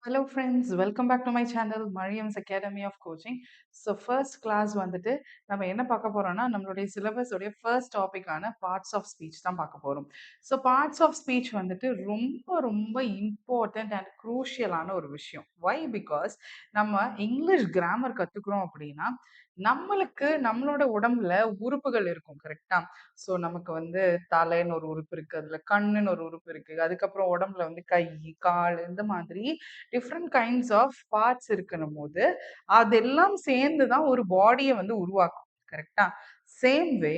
Hello friends, welcome back to my channel Mariam's Academy of Coaching. So first class வந்துட்டு நம்ம என்ன பார்க்க போறோம்னா நம்மளுடைய சிலபஸ் உடைய ஃபர்ஸ்ட் டாபிக்கான பார்ட்ஸ் ஆஃப் ஸ்பீச் தான் பார்க்க போறோம். ஸோ பார்ட்ஸ் ஆஃப் ஸ்பீச் வந்துட்டு ரொம்ப ரொம்ப இம்பார்ட்டன்ட் அண்ட் குரூஷியலான ஒரு விஷயம். வை? பிகாஸ் நம்ம இங்கிலீஷ் கிராமர் கத்துக்கிறோம் அப்படின்னா நம்மளுக்கு நம்மளோட உடம்புல உறுப்புகள் இருக்கும், கரெக்டா? ஸோ நமக்கு வந்து தலைன்னு ஒரு உறுப்பு இருக்கு, அதுல கண்ணுன்னு ஒரு உறுப்பு இருக்கு, அதுக்கப்புறம் உடம்புல வந்து கை, கால், இந்த மாதிரி டிஃப்ரெண்ட் கைண்ட்ஸ் ஆஃப் பார்ட்ஸ் இருக்கணும் போது அதெல்லாம் சேர்ந்து தான் ஒரு பாடியை வந்து உருவாக்கும், கரெக்டா? Same way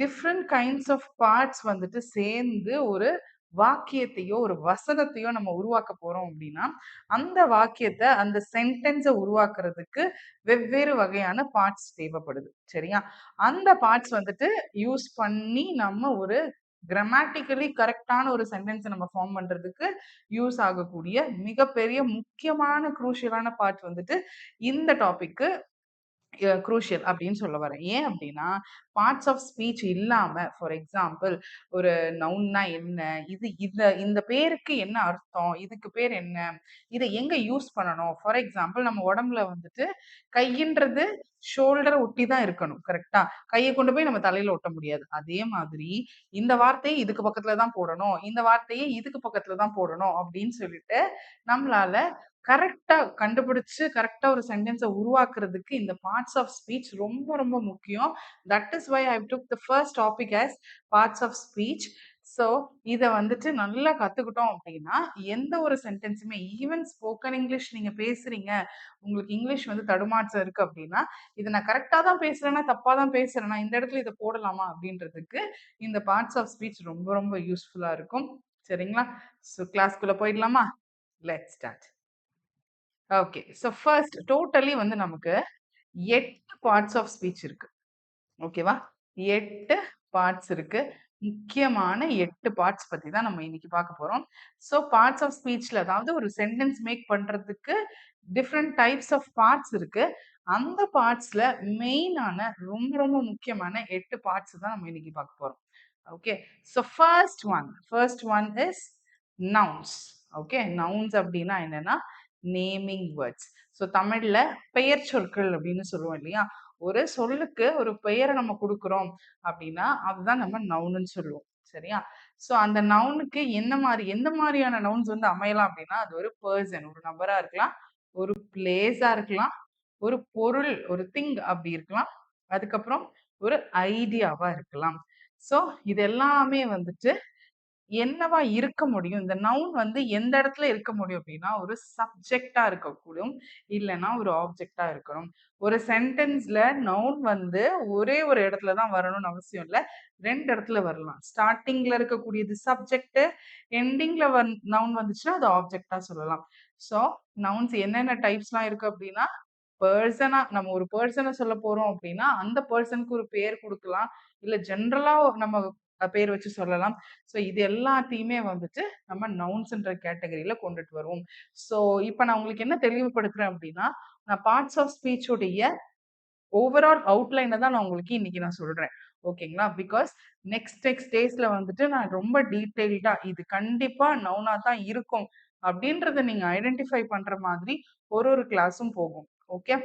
different kinds of parts வந்துட்டு சேர்ந்து ஒரு வாக்கியத்தையோ ஒரு வசனத்தையோ நம்ம உருவாக்க போறோம் அப்படின்னா அந்த வாக்கியத்தை அந்த சென்டென்ஸை உருவாக்குறதுக்கு வெவ்வேறு வகையான பார்ட்ஸ் தேவைப்படுது, சரியா? அந்த பார்ட்ஸ் வந்துட்டு யூஸ் பண்ணி நம்ம ஒரு கிராமட்டிக்கலி கரெக்டான ஒரு சென்டென்ஸை நம்ம ஃபார்ம் பண்றதுக்கு யூஸ் ஆகக்கூடிய மிகப்பெரிய முக்கியமான குரூஷியலான பார்ட் வந்துட்டு இந்த டாபிக்கு குரூஷியல் அப்படின்னு சொல்ல வரேன். ஏன் அப்படின்னா பார்ட்ஸ் ஆஃப் ஸ்பீச் இல்லாம, ஃபார் எக்ஸாம்பிள், ஒரு நவுன்னா என்ன, இது இந்த பேருக்கு என்ன அர்த்தம், இதுக்கு பேர் என்ன, இதை எங்க யூஸ் பண்ணணும். ஃபார் எக்ஸாம்பிள், நம்ம உடம்புல வந்துட்டு கையின்றது ஷோல்டரை ஒட்டி தான் இருக்கணும், கரெக்டா? கையை கொண்டு போய் நம்ம தலையில ஒட்ட முடியாது. அதே மாதிரி இந்த வார்த்தையை இதுக்கு பக்கத்துல தான் போடணும், இந்த வார்த்தையை இதுக்கு பக்கத்துல தான் போடணும் அப்படின்னு சொல்லிட்டு நம்மளால கரெக்டா கண்டுபிடிச்சு கரெக்டா ஒரு சென்டென்ஸை உருவாக்குறதுக்கு இந்த பார்ட்ஸ் ஆஃப் ஸ்பீச் ரொம்ப ரொம்ப முக்கியம். That is why I took the first topic as parts of speech. So இதை வந்துட்டு நல்லா கத்துக்கிட்டோம் அப்படின்னா எந்த ஒரு சென்டென்ஸுமே, ஈவன் ஸ்போக்கன் இங்கிலீஷ் நீங்க பேசுறீங்க, உங்களுக்கு இங்கிலீஷ் வந்து தடுமாற்றம் இருக்கு அப்படின்னா இதை நான் கரெக்டா தான் பேசுறேன்னா தப்பா தான் பேசுறேன்னா இந்த இடத்துல இதை போடலாமா அப்படின்றதுக்கு இந்த பார்ட்ஸ் ஆஃப் ஸ்பீச் ரொம்ப ரொம்ப யூஸ்ஃபுல்லா இருக்கும், சரிங்களா? ஸோ கிளாஸ்க்குள்ள போயிடலாமா? Let's start. Okay. So first totally வந்து நமக்கு 8 பார்ட்ஸ் ஆஃப் ஸ்பீச் இருக்கு. ஓகேவா? 8 பார்ட்ஸ் இருக்கு. முக்கியமான 8 பார்ட்ஸ் பத்தி தான் நம்ம இன்னைக்கு பார்க்க போறோம். ஸோ பார்ட்ஸ் ஆஃப் ஸ்பீச்ல, அதாவது ஒரு சென்டென்ஸ் மேக் பண்றதுக்கு டிஃப்ரெண்ட் டைப்ஸ் ஆஃப் பார்ட்ஸ் இருக்கு. அந்த பார்ட்ஸ்ல மெயினான ரொம்ப ரொம்ப முக்கியமான 8 பார்ட்ஸ் தான் நம்ம இன்னைக்கு பார்க்க போறோம். Okay. So first one is nouns. Okay. Nouns அப்படின்னா என்னன்னா நேமிங் வேர்ட்ஸ். ஸோ தமிழ்ல பெயர் சொற்கள் அப்படின்னு சொல்லுவோம் இல்லையா? ஒரு சொல்லுக்கு ஒரு பெயரை நம்ம கொடுக்குறோம் அப்படின்னா அதுதான் நம்ம நவுன்னு சொல்லுவோம், சரியா? ஸோ அந்த நவுனுக்கு எந்த மாதிரியான நவுன்ஸ் வந்து அமையலாம் அப்படின்னா அது ஒரு பர்சன், ஒரு நபரா இருக்கலாம், ஒரு பிளேஸா இருக்கலாம், ஒரு பொருள், ஒரு திங் அப்படி இருக்கலாம், அதுக்கப்புறம் ஒரு ஐடியாவா இருக்கலாம். ஸோ இது எல்லாமே வந்துட்டு என்னவா இருக்க முடியும்? இந்த நவுன் வந்து எந்த இடத்துல இருக்க முடியும் அப்படின்னா, ஒரு சப்ஜெக்ட்டா இருக்கக்கூடும், இல்லன்னா ஒரு ஆப்ஜெக்ட்டா இருக்கணும். ஒரு சென்டென்ஸ்ல நவுன் வந்து ஒரே ஒரு இடத்துல தான் வரணும்னு அவசியம் இல்ல. 2 இடத்துல வரலாம். ஸ்டார்ட்டிங்ல இருக்கக்கூடியது சப்ஜெக்ட், எண்டிங்ல நவுன் வந்துச்சுன்னா அது ஆப்ஜெக்ட்டா சொல்லலாம். ஸோ நவுன்ஸ் என்னென்ன டைப்ஸ்லாம் இருக்கு அப்படின்னா, பெர்சனா நம்ம ஒரு பெர்சன சொல்லப் போறோம் அப்படின்னா, அந்த பெர்சனுக்கு ஒரு பேர் குடுக்கலாம். இல்ல ஜெனரலா நம்ம பேர் வச்சு சொல்லலாம். ஸோ இது எல்லாத்தையுமே வந்துட்டு நம்ம நவுன்ஸ்ன்ற கேட்டகரியில கொண்டுட்டு வருவோம். ஸோ இப்ப நான் உங்களுக்கு என்ன தெளிவுபடுத்துறேன் அப்படின்னா, நான் பார்ட்ஸ் ஆஃப் ஸ்பீச் உடைய ஓவரால் அவுட்லைன தான் நான் உங்களுக்கு இன்னைக்கு நான் சொல்றேன். ஓகேங்களா? பிகாஸ் நெக்ஸ்ட் டேஸ்ல வந்துட்டு நான் ரொம்ப டீட்டெயில்டா இது கண்டிப்பா நவுனா தான் இருக்கும் அப்படின்றத நீங்க ஐடென்டிஃபை பண்ற மாதிரி ஒரு கிளாஸும் போகும். ஓகே?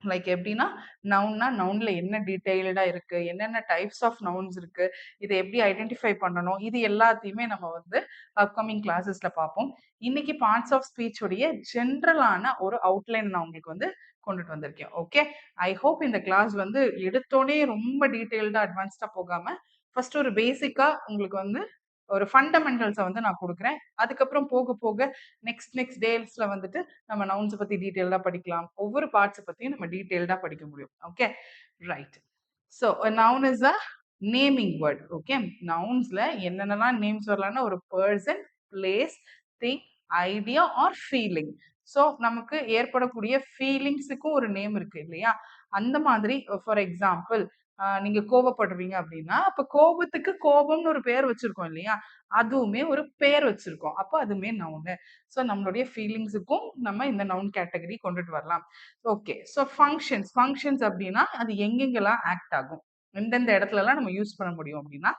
லைக் எப்படின்னா, நவுன்ல என்ன டீட்டெயில்டா இருக்கு, என்னென்ன டைப்ஸ் ஆஃப் நவுன்ஸ் இருக்கு, இத எப்படி ஐடென்டிஃபை பண்ணணும், இது எல்லாத்தையுமே நம்ம வந்து அப்கமிங் கிளாஸஸ்ல பார்ப்போம். இன்னைக்கு பார்ட்ஸ் ஆஃப் ஸ்பீச் உடைய ஜென்ரலான ஒரு அவுட்லைன் நான் உங்களுக்கு வந்து கொண்டுட்டு வந்திருக்கேன். ஓகே. ஐ ஹோப் இந்த கிளாஸ் வந்து எடுத்தோனே ரொம்ப டீட்டெயில்டா அட்வான்ஸ்டா போகாம ஃபர்ஸ்ட் ஒரு பேசிக்கா உங்களுக்கு வந்து ஒரு ஃபண்டமெண்டல்ஸ வந்து நான் குடுக்குறேன். அதுக்கப்புறம் போக போக நெக்ஸ்ட் டேஸ்ல வந்துட்டு நம்ம நவுன்ஸ பத்தி டீட்டெயில்டா படிக்கலாம். ஒவ்வொரு பார்ட்ஸ பத்தியும் நம்ம டீட்டெயில்டா படிக்க முடியும். Okay. Right. So noun is a naming word. Okay. நவுன்ஸ்ல என்னென்னலாம் நேம்ஸ் வரலாம்னா ஒரு person, place, thing, idea or feeling. So நமக்கு ஏற்படக்கூடிய ஃபீலிங்ஸுக்கும் ஒரு நேம் இருக்கு இல்லையா? அந்த மாதிரி ஃபார் எக்ஸாம்பிள், நீங்க கோவப்படுறீங்க அப்படின்னா, அப்ப கோபத்துக்கு கோபம்னு ஒரு பேர் வச்சிருக்கோம் இல்லையா? அதுவுமே ஒரு பேர் வச்சிருக்கோம். அப்ப அதுவுமே நவுனு. ஸோ நம்மளுடைய ஃபீலிங்ஸுக்கும் நம்ம இந்த நவுன் கேட்டகரி கொண்டுட்டு வரலாம். ஓகே. ஸோ ஃபங்ஷன்ஸ் அப்படின்னா அது எங்கெங்கெல்லாம் ஆக்ட் ஆகும், எந்தெந்த இடத்துலலாம் நம்ம யூஸ் பண்ண முடியும் அப்படின்னா,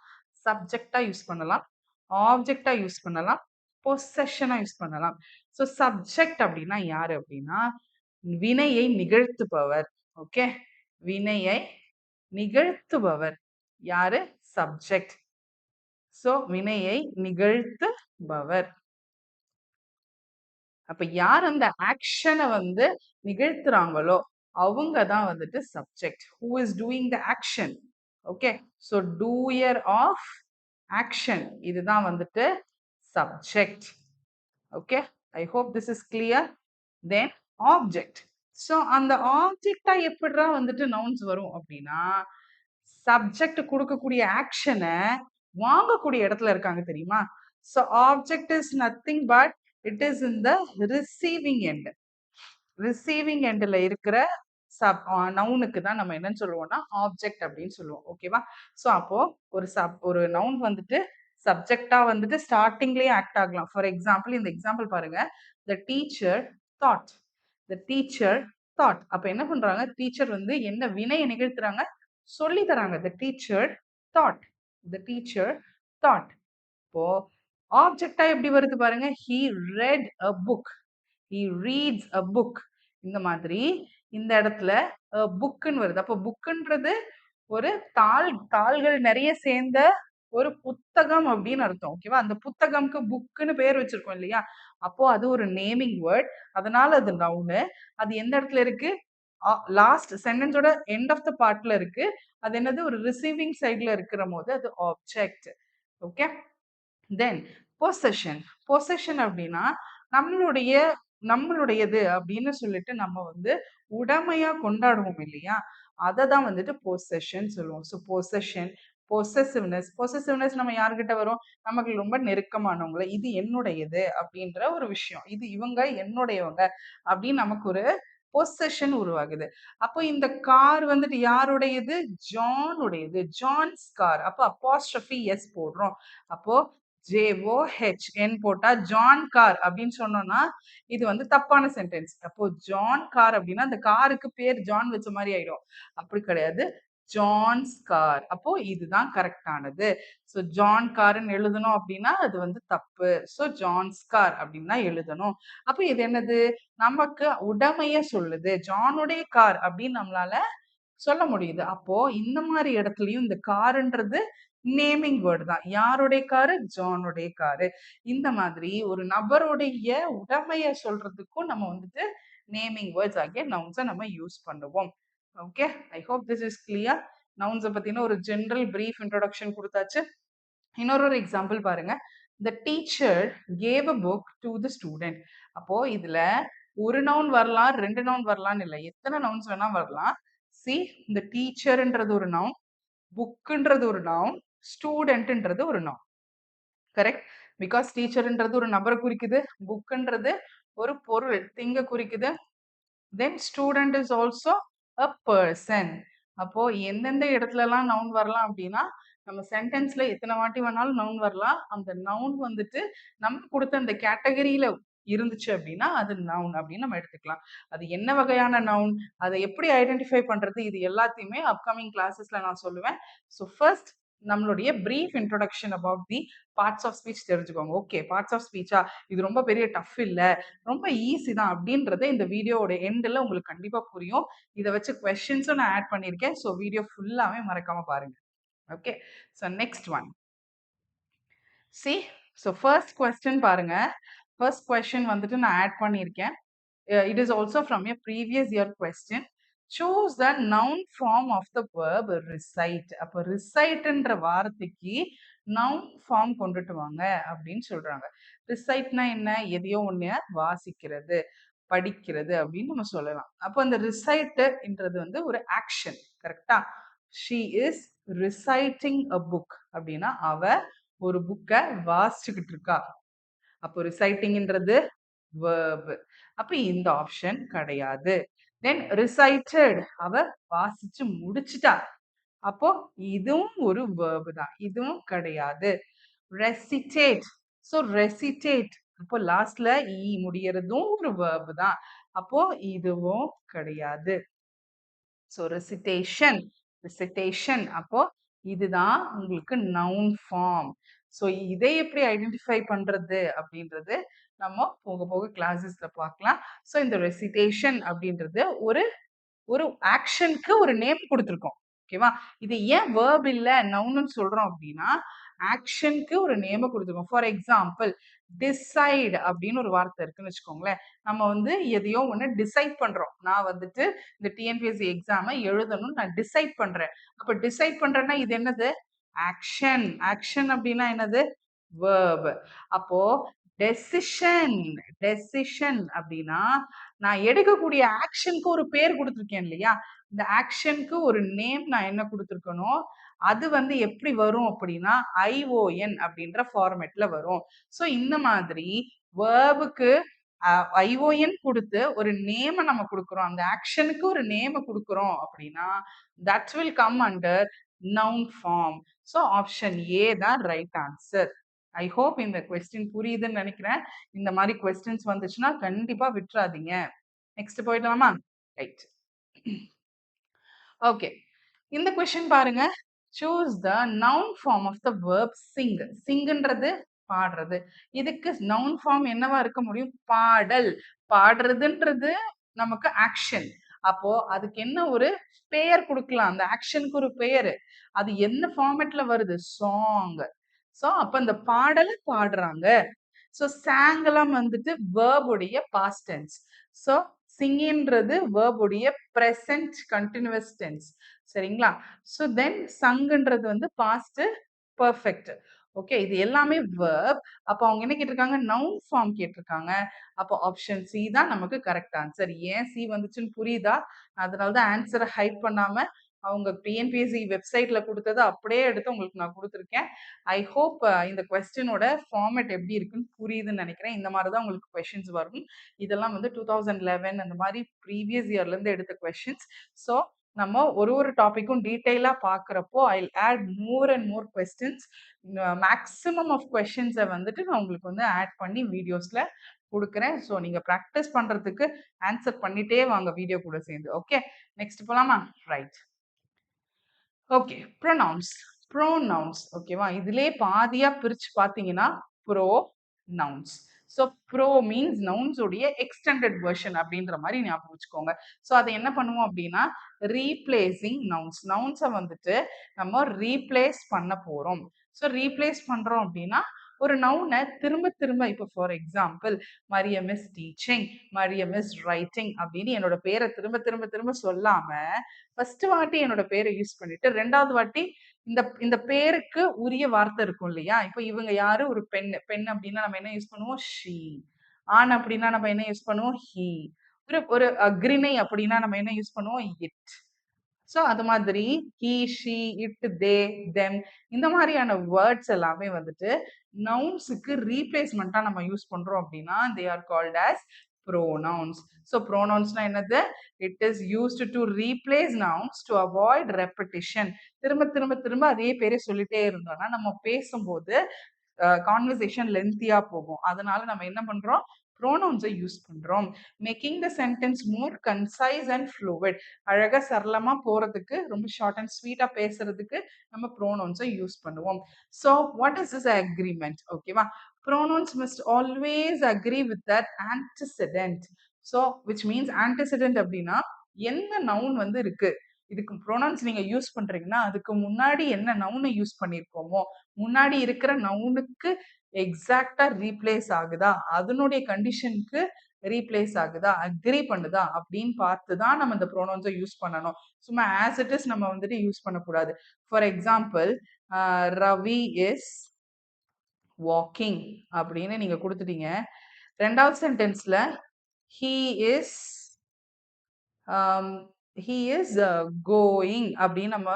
சப்ஜெக்ட்டா யூஸ் பண்ணலாம், ஆப்ஜெக்ட்டா யூஸ் பண்ணலாம், பொசெஷனா யூஸ் பண்ணலாம். ஸோ சப்ஜெக்ட் அப்படின்னா யாரு அப்படின்னா வினையை நிகழ்த்துபவர். ஓகே, வினையை நிகழ்த்துபவர் யாரு? சப்ஜெக்ட். ஸோ வினையை நிகழ்த்துபவர். அப்ப யார் அந்த ஆக்ஷனை வந்து நிகழ்த்துறாங்களோ அவங்க தான் வந்துட்டு subject. Who is doing the action. Okay, so doer of action இதுதான் வந்துட்டு subject. Okay, I hope this is clear. Then object. So அந்த ஆப்ஜெக்டா எப்படிடா வந்துட்டு நவுன்ஸ் வரும் அப்படின்னா சப்ஜெக்ட் கொடுக்கக்கூடிய ஆக்ஷனை வாங்கக்கூடிய இடத்துல இருக்காங்க தெரியுமா? So object is nothing but it is in the receiving end. Receiving எண்ட்ல இருக்கிற நவுனுக்கு தான் நம்ம என்னன்னு சொல்லுவோம்னா ஆப்ஜெக்ட் அப்படின்னு சொல்லுவோம். ஓகேவா? ஸோ அப்போ ஒரு நவுன் வந்துட்டு சப்ஜெக்டா வந்துட்டு ஸ்டார்டிங்லயே ஆக்ட் ஆகலாம். ஃபார் எக்ஸாம்பிள் இந்த எக்ஸாம்பிள் பாருங்க. The teacher thought. The teacher thought. அப்ப என்ன பண்றாங்க? டீச்சர் வந்து என்ன வினையை நிகழ்த்துறாங்க? சொல்லி தராங்க. The teacher thought. The teacher thought. இப்போ ஆப்ஜெக்டா எப்படி வருது பாருங்க. He red a book. He reads a book. இந்த மாதிரி இந்த இடத்துல புக்குன்னு வருது. அப்போ புக்குன்றது ஒரு தாள்கள் நிறைய சேர்ந்த ஒரு புத்தகம் அப்படின்னு அர்த்தம். ஓகேவா? அந்த புத்தகம்க்கு புக்குன்னு பேர் வச்சிருக்கோம் இல்லையா? அப்போ அது ஒரு நேமிங் வேர்ட். அதனால அது நவுனு. அது எந்த இடத்துல இருக்கு? லாஸ்ட் சென்டென்ஸோட எண்ட் ஆஃப் த பார்ட்ல இருக்கு. அது என்னது? ஒரு ரிசீவிங் சைட்ல இருக்கிற போது அது ஆப்ஜெக்ட். ஓகே, தென் பொசஷன். பொசஷன் அப்படின்னா நம்மளுடைய நம்மளுடையது அப்படின்னு சொல்லிட்டு நம்ம வந்து உடமையா கொண்டாடுவோம் இல்லையா? அதை தான் வந்துட்டு பொசஷன் சொல்லுவோம். So possession, possessiveness. பொசசிவ்னஸ் நம்ம யாருக்கிட்ட வரும்? நமக்கு ரொம்ப நெருக்கமானவங்களை, இது என்னுடையது அப்படின்ற ஒரு விஷயம். இது இவங்க என்னுடையவங்க அப்படின்னு நமக்கு ஒரு பொசஷன் உருவாகுது. அப்போ இந்த கார் வந்துட்டு யாருடையது? ஜான் உடையது. John's car. அப்போ அப்பாஸ்ட்ரஃபி எஸ் போடுறோம். அப்போ JOHN போட்டா ஜான் கார் அப்படின்னு சொன்னோம்னா இது வந்து தப்பான சென்டென்ஸ். அப்போ ஜான் கார் அப்படின்னா அந்த காருக்கு பேர் ஜான் வச்ச மாதிரி ஆயிடும். அப்படி கிடையாது. John's car. அப்போ இதுதான் கரெக்டானது. ஸோ ஜான் கார்ன்னு எழுதணும் அப்படின்னா அது வந்து தப்பு. ஸோ ஜான்ஸ் கார் அப்படின்னு தான் எழுதணும். அப்போ இது என்னது? நமக்கு உடமைய சொல்லுது. ஜானுடைய கார் அப்படின்னு நம்மளால சொல்ல முடியுது. அப்போ இந்த மாதிரி இடத்துலயும் இந்த காருன்றது நேமிங் வேர்டு தான். யாருடைய காரு? ஜானுடைய காரு. இந்த மாதிரி ஒரு நபருடைய உடமைய சொல்றதுக்கும் நம்ம வந்துட்டு நேமிங் வேர்ட்ஸ் ஆகிய நவுன்ஸை நம்ம யூஸ் பண்ணுவோம். Okay, I hope this is clear. நவுன்ஸை பத்தின ஒரு ஜெனரல் பிரீஃப் இன்ட்ரோடக்ஷன் கொடுத்தாச்சு. இன்னொரு எக்ஸாம்பிள் பாருங்க. The teacher gave a book to the student. அப்போ இதுல ஒரு நவுன் வரலாம், ரெண்டு நவுன் வரலாம்னு இல்லை, எத்தனை நவுன்ஸ் வேணா வரலாம். சி, இந்த டீச்சர்ன்றது ஒரு நவுன், புக்குன்றது ஒரு நவுன், ஸ்டூடெண்ட்ன்றது ஒரு நவுன். கரெக்ட்? பிகாஸ் டீச்சர்ன்றது ஒரு நபரை குறிக்குது, புக்குன்றது ஒரு பொருள் திங்க குறிக்குது, then student is also a person. அப்போ எந்தெந்த இடத்துலலாம் நவுன் வரலாம் அப்படின்னா நம்ம சென்டென்ஸ்ல எத்தனை வாட்டி வேணாலும் நவுன் வரலாம். அந்த நவுன் வந்துட்டு நம்ம கொடுத்த அந்த கேட்டகரியில இருந்துச்சு அப்படின்னா அது நவுன் அப்படின்னு நம்ம எடுத்துக்கலாம். அது என்ன வகையான நவுன், அதை எப்படி ஐடென்டிஃபை பண்றது, இது எல்லாத்தையுமே அப்கமிங் கிளாஸஸ்ல நான் சொல்லுவேன். ஸோ ஃபர்ஸ்ட் நம்மளுடைய brief introduction about the parts of speech தெரிஞ்சுக்கோங்க. ஓகே, பார்ட்ஸ் ஆஃப் ஸ்பீச்சா, இது ரொம்ப பெரிய டஃப் இல்லை, ரொம்ப ஈஸி தான் அப்படின்றத இந்த வீடியோவோட எண்டில் உங்களுக்கு கண்டிப்பா புரியும். இதை வச்சு கொஸ்டின்ஸும் நான் ஆட் பண்ணியிருக்கேன். ஸோ வீடியோ ஃபுல்லாவே மறக்காம பாருங்க. Okay, so next one. C, so first question பாருங்க. ஃபர்ஸ்ட் கொஸ்டின் வந்துட்டு நான் ஆட் பண்ணியிருக்கேன். It is also from a previous year question. Choose the noun form of the verb recite. அப்போ reciteன்ற வார்த்தைக்கு noun form கொண்டுட்டு வாங்க அப்படின்னு சொல்றாங்க. reciteனா என்ன? எதையோ ஒண்ணு வாசிக்கிறது, படிக்கிறது அப்படின்னு நம்ம சொல்லலாம். அப்போ அந்த reciteன்றது வந்து ஒரு ஆக்ஷன். கரெக்டா? she is reciting a book அப்படின்னா அவ ஒரு புக்கை வாசிச்சுக்கிட்டு இருக்கா. அப்போ ரிசைட்டிங்ன்றது verb. அப்ப இந்த ஆப்ஷன் கிடையாது. தென் recited அவ வாசிச்சு முடிச்சிட்டா. அப்போ இதுவும் ஒரு verb தான். இதுவும் கிடையாது. recitate. So recitate. அப்போ லாஸ்ட்ல முடியறதும் ஒரு verb தான். அப்போ இதுவும் கிடையாது. ஸோ recitation அப்போ இதுதான் உங்களுக்கு நவுன் ஃபார்ம். ஸோ இதை எப்படி ஐடென்டிஃபை பண்றது அப்படின்றது நம்ம போக போக கிளாஸஸ்ல பார்க்கலாம். ஸோ இந்த ரெசிடேஷன் அப்படின்றது ஒரு ஒரு ஆக்ஷனுக்கு ஒரு நேம் கொடுத்துருக்கோம். ஓகேவா? இது ஏன் வேர்ப் இல்ல நவுன்னு சொல்றோம் அப்படின்னா, ஆக்ஷனுக்கு ஒரு நேம கொடுத்துருக்கோம். ஃபார் எக்ஸாம்பிள் டிசைட் அப்படின்னு ஒரு வார்த்தை இருக்குன்னு வச்சுக்கோங்களேன். நம்ம வந்து எதையோ ஒண்ணு டிசைட் பண்றோம். நான் வந்துட்டு இந்த டிஎன்பிஎஸ்சி எக்ஸாம எழுதணும்னு நான் டிசைட் பண்றேன். அப்ப டிசைட் பண்றேன்னா இது என்னது? ஆக்ஷன். ஆக்ஷன் அப்படின்னா என்னது? வேர்ப். அப்போ டெசிஷன் டெசிஷன் அப்படின்னா நான் எடுக்கக்கூடிய ஆக்ஷனுக்கு ஒரு பேர் கொடுத்துருக்கேன் இல்லையா? இந்த ஆக்ஷனுக்கு ஒரு நேம் நான் என்ன கொடுத்துருக்கணும், அது வந்து எப்படி வரும் அப்படின்னா ஐஓஎன் அப்படின்ற ஃபார்மேட்ல வரும். ஸோ இந்த மாதிரி வேர்புக்கு ஐஓஎன் கொடுத்து ஒரு நேம நம்ம கொடுக்குறோம், அந்த ஆக்ஷனுக்கு ஒரு நேம கொடுக்குறோம் அப்படின்னா that will come under noun form. So option A தான் ரைட் ஆன்சர். ஐ ஹோப் இந்த கொஸ்டின் புரியுதுன்னு நினைக்கிறேன். இந்த மாதிரி கொஸ்டின்ஸ் வந்துச்சுன்னா கண்டிப்பா விட்டுறாதீங்க. நெக்ஸ்ட் போயிடலாமா? ரைட். ஓகே, இந்த கொஸ்டின் பாருங்க. Choose the noun form of the verb sing. சிங்ன்றது பாடுறது. இதுக்கு நவுன் ஃபார்ம் என்னவா இருக்க முடியும்? பாடல். பாடுறதுன்றது நமக்கு ஆக்ஷன். அப்போ அதுக்கு என்ன ஒரு பெயர் கொடுக்கலாம்? அந்த ஆக்ஷனுக்கு ஒரு பெயர். அது என்ன ஃபார்மேட்ல வருது? சாங். சோ அப்ப இந்த பாடலை பாடுறாங்க. ஸோ சாங்கெல்லாம் வந்துட்டு வேர்புடைய பாஸ்ட் டென்ஸ். ஸோ சிங்கின்றது வேர்புடைய ப்ரெசன்ட் கண்டினியூஸ் டென்ஸ். சரிங்களா? ஸோ தென் சங்குன்றது வந்து பாஸ்ட் பர்ஃபெக்ட். ஓகே, இது எல்லாமே வேர்ப். அப்போ அவங்க என்ன கேட்டிருக்காங்க? நவுன் ஃபார்ம் கேட்டிருக்காங்க. அப்போ ஆப்ஷன் சி தான் நமக்கு கரெக்ட் ஆன்சர். ஏன் சி வந்துச்சுன்னு புரியுதா? அதனால தான் ஆன்சரை ஹைட் பண்ணாம அவங்க டிஎன்பிஎஸ்சி வெப்சைட்ல கொடுத்ததை அப்படியே எடுத்து உங்களுக்கு நான் கொடுத்துருக்கேன். ஐ ஹோப் இந்த கொஸ்டினோட ஃபார்மேட் எப்படி இருக்குன்னு புரியுதுன்னு நினைக்கிறேன். இந்த மாதிரி தான் உங்களுக்கு கொஸ்டின்ஸ் வரும். இதெல்லாம் வந்து 2011 அந்த மாதிரி ப்ரீவியஸ் இயர்லேருந்து எடுத்த கொஸ்டின்ஸ். ஸோ நம்ம ஒரு ஒரு டாபிக்கும் டீட்டெயிலாக பார்க்குறப்போ I add more and more questions. Maximum of கொஸ்டின்ஸை வந்துட்டு நான் உங்களுக்கு வந்து ஆட் பண்ணி வீடியோஸில் கொடுக்குறேன். ஸோ நீங்கள் ப்ராக்டிஸ் பண்ணுறதுக்கு ஆன்சர் பண்ணிட்டே வாங்க வீடியோ கூட சேர்ந்து. ஓகே, நெக்ஸ்ட் போகலாமா? ரைட். Okay, pronounce. ப்ரோனவுன்ஸ் ஓகேவா? இதுலயே பாதியா பிரிச்சு பார்த்தீங்கன்னா bro nouns. So bro means nouns உடைய எக்ஸ்டெண்டட் வெர்ஷன் அப்படின்ற மாதிரி ஞாபகம் வச்சுக்கோங்க. ஸோ அதை என்ன பண்ணுவோம் அப்படின்னா ரீப்ளேசிங் நவுன்ஸ். நவுன்ஸை வந்துட்டு நம்ம ரீப்ளேஸ் பண்ண போறோம். ஸோ ரீப்ளேஸ் பண்றோம் அப்படின்னா ஒரு நவுனை திரும்ப திரும்ப, இப்போ for example Mariam is teaching, Mariam is writing அப்படின்னு என்னோட பேரை திரும்ப திரும்ப திரும்ப சொல்லாம ஃபர்ஸ்ட் வாட்டி என்னோட பேரை யூஸ் பண்ணிட்டு ரெண்டாவது வாட்டி இந்த இந்த பேருக்கு உரிய வார்த்தை இருக்கும் இல்லையா? இப்போ இவங்க யாரு? ஒரு பெண். பெண் அப்படின்னா நம்ம என்ன யூஸ் பண்ணுவோம்? ஷீ. ஆண் அப்படின்னா நம்ம என்ன யூஸ் பண்ணுவோம்? ஹீ. ஒரு ஒரு அக்ரிணை அப்படின்னா நம்ம என்ன யூஸ் பண்ணுவோம்? இட். ஸோ அது மாதிரி he, she, it, they, them இந்த மாதிரியான வேர்ட்ஸ் எல்லாமே வந்துட்டு நவுன்ஸுக்கு ரீப்ளேஸ்மெண்ட்டா நம்ம யூஸ் பண்றோம் அப்படின்னா they are called as pronouns. So ப்ரோனவுன்ஸ்னா என்னது? It is used to replace nouns to avoid repetition. திரும்ப திரும்ப திரும்ப அதே பேரை சொல்லிட்டே இருந்தோம்னா நம்ம பேசும்போது கான்வர்சேஷன் லென்த்தியா போகும். அதனால நம்ம என்ன பண்றோம்? ப்ரோனவுன்ஸை யூஸ் பண்றோம். Making the sentence more concise and fluid. அழகா சரளமா போறதுக்கு, ரொம்ப ஷார்ட் அண்ட் ஸ்வீட்டா பேசுறதுக்கு நம்ம ப்ரோனவுன்ஸை யூஸ் பண்ணுவோம். So what is this agreement? ஓகேவா? Pronouns must always agree with that antecedent. So which means antecedent அப்படின்னா என்ன நவுன் வந்து இருக்கு, இதுக்கு ப்ரோனவுன்ஸ் நீங்க யூஸ் பண்றீங்கன்னா அதுக்கு முன்னாடி என்ன நவுனை யூஸ் பண்ணிருக்கோமோ முன்னாடி இருக்கிற நவுனுக்கு எக்ஸாக்டா ரீப்ளேஸ் ஆகுதா, அதனுடைய கண்டிஷனுக்கு ரீப்ளேஸ் ஆகுதா, அக்ரி பண்ணுதா அப்படின்னு பார்த்து தான் நம்ம இந்த ப்ரோனவுன்ஸை யூஸ் பண்ணணும். சும்மா ஆஸ் இட் இஸ் நம்ம வந்துட்டு யூஸ் பண்ணக்கூடாது. For example Ravi is walking அப்படின்னு நீங்க கொடுத்துட்டீங்க. ரெண்டாவது சென்டென்ஸ்ல he is he is going அப்படின்னு நம்ம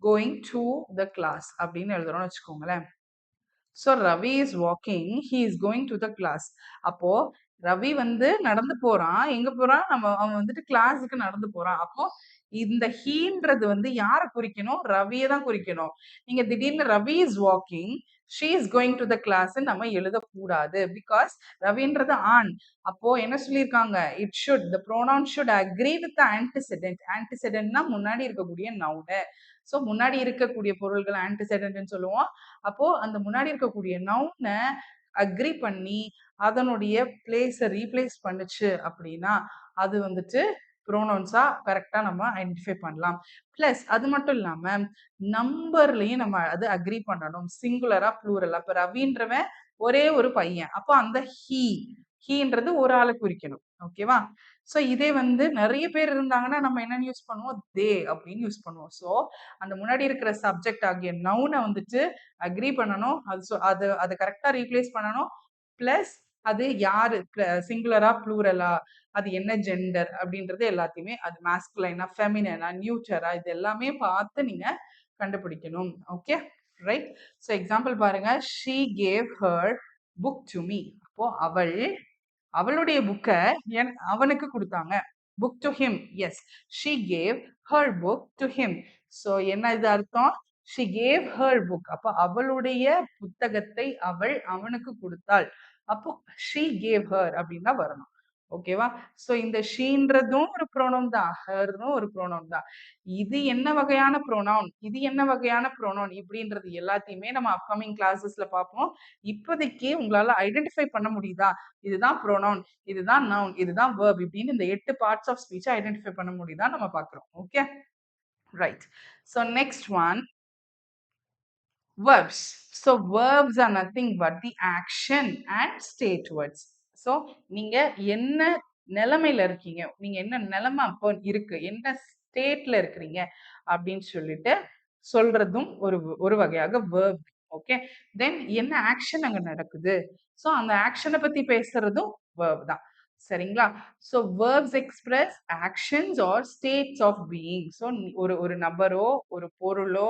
going to the class அப்படின்னு எழுதுறோம்னு வச்சுக்கோங்களேன். So Ravi is walking, he is going to the class. அப்போ ரவி வந்து நடந்து போறான். எங்க போறான்? அவன் வந்துட்டு கிளாஸுக்கு நடந்து போறான். அப்போ இந்த ஹீன்றது வந்து யாரை குறிக்கணும்? ரவியை தான் குறிக்கணும். நீங்க திடீர்னு Ravi is walking, she is going to the class நம்ம எழுதக்கூடாது. பிகாஸ் ரவின்றது ஆண். அப்போ என்ன சொல்லியிருக்காங்க? It should, the pronoun should agree with antecedent. ஆன்டிசிடென்ட்னா முன்னாடி இருக்கக்கூடிய நவுனு. ஸோ முன்னாடி இருக்கக்கூடிய பொருள்கள் ஆன்டிசிடென்ட்னு சொல்லுவோம். அப்போ அந்த முன்னாடி இருக்கக்கூடிய நவுனை அக்ரி பண்ணி அதனுடைய பிளேஸை ரீப்ளேஸ் பண்ணுச்சு அப்படின்னா அது வந்துட்டு ப்ரோனவுன்ஸா கரெக்டா நம்ம ஐடென்டிஃபை பண்ணலாம். பிளஸ் அது மட்டும் இல்லாம நம்பர்லயும் நம்ம அது அக்ரி பண்ணணும். சிங்குலரா ப்ளூரலா. இப்ப ரவின்றவன் ஒரே ஒரு பையன், அப்போ அந்த ஹீன்றது ஒரு ஆளை குறிக்கணும். ஓகேவா? ஸோ இதே வந்து நிறைய பேர் இருந்தாங்கன்னா நம்ம என்னன்னு யூஸ் பண்ணுவோம், தே அப்படின்னு யூஸ் பண்ணுவோம். ஸோ அந்த முன்னாடி இருக்கிற சப்ஜெக்ட் ஆகிய நவுனை வந்துட்டு அக்ரி பண்ணணும், அது அதை கரெக்டா ரீப்ளேஸ் பண்ணணும். பிளஸ் அது யாரு, சிங்குலரா ப்ளூரலா, அது என்ன ஜெண்டர் அப்படின்றது எல்லாத்தையுமே, அது மாஸ்குலைனா ஃபெமினா நியூட்டரா, இது எல்லாமே பார்த்து நீங்க கண்டுபிடிக்கணும். Okay right. ஸோ எக்ஸாம்பிள் பாருங்க, she gave her book to me. அப்போ அவளுடைய புக்கை அவனுக்கு கொடுத்தாங்க. Book to him. Yes, she gave her book to him. So என்ன இது அர்த்தம், ஷீ கேவ் ஹர் புக், அப்போ அவளுடைய புத்தகத்தை அவள் அவனுக்கு கொடுத்தாள். அப்போ ஷீ கேவ் ஹர் அப்படின்னு தான் வரணும். ஓகேவா? ஸோ இந்த ஷீன்றதும் ஒரு ப்ரோனவுன் தான், ஹர்னும் ஒரு ப்ரோனவுன் தான். இது என்ன வகையான ப்ரோனவுன், இது என்ன வகையான ப்ரோனவுன் இப்படின்றது எல்லாத்தையுமே நம்ம அப்கமிங் கிளாஸஸ்ல பார்ப்போம். இப்போதைக்கு உங்களால ஐடென்டிஃபை பண்ண முடியுதா, இதுதான் ப்ரோனவுன், இதுதான் நவுன், இதுதான் வேர்ப், இப்படின்னு இந்த 8 பார்ட்ஸ் ஆஃப் ஸ்பீச் ஐடென்டிஃபை பண்ண முடியுதா நம்ம பார்க்குறோம். Okay right. So next one, verbs. So verbs are nothing but the action and state words. So நீங்க என்ன நிலைமையில இருக்கீங்க, நீங்க என்ன நிலைமை அப்போ இருக்கு, என்ன ஸ்டேட்ல இருக்கிறீங்க அப்படின்னு சொல்லிட்டு சொல்றதும் ஒரு ஒரு வகையாக verb. ஓகே, தென் என்ன ஆக்ஷன் அங்க நடக்குது, ஸோ அந்த ஆக்ஷனை பத்தி பேசுறதும் verb தான். சரிங்களா? So verbs express actions or states of being. So ஒரு நபரோ ஒரு பொருளோ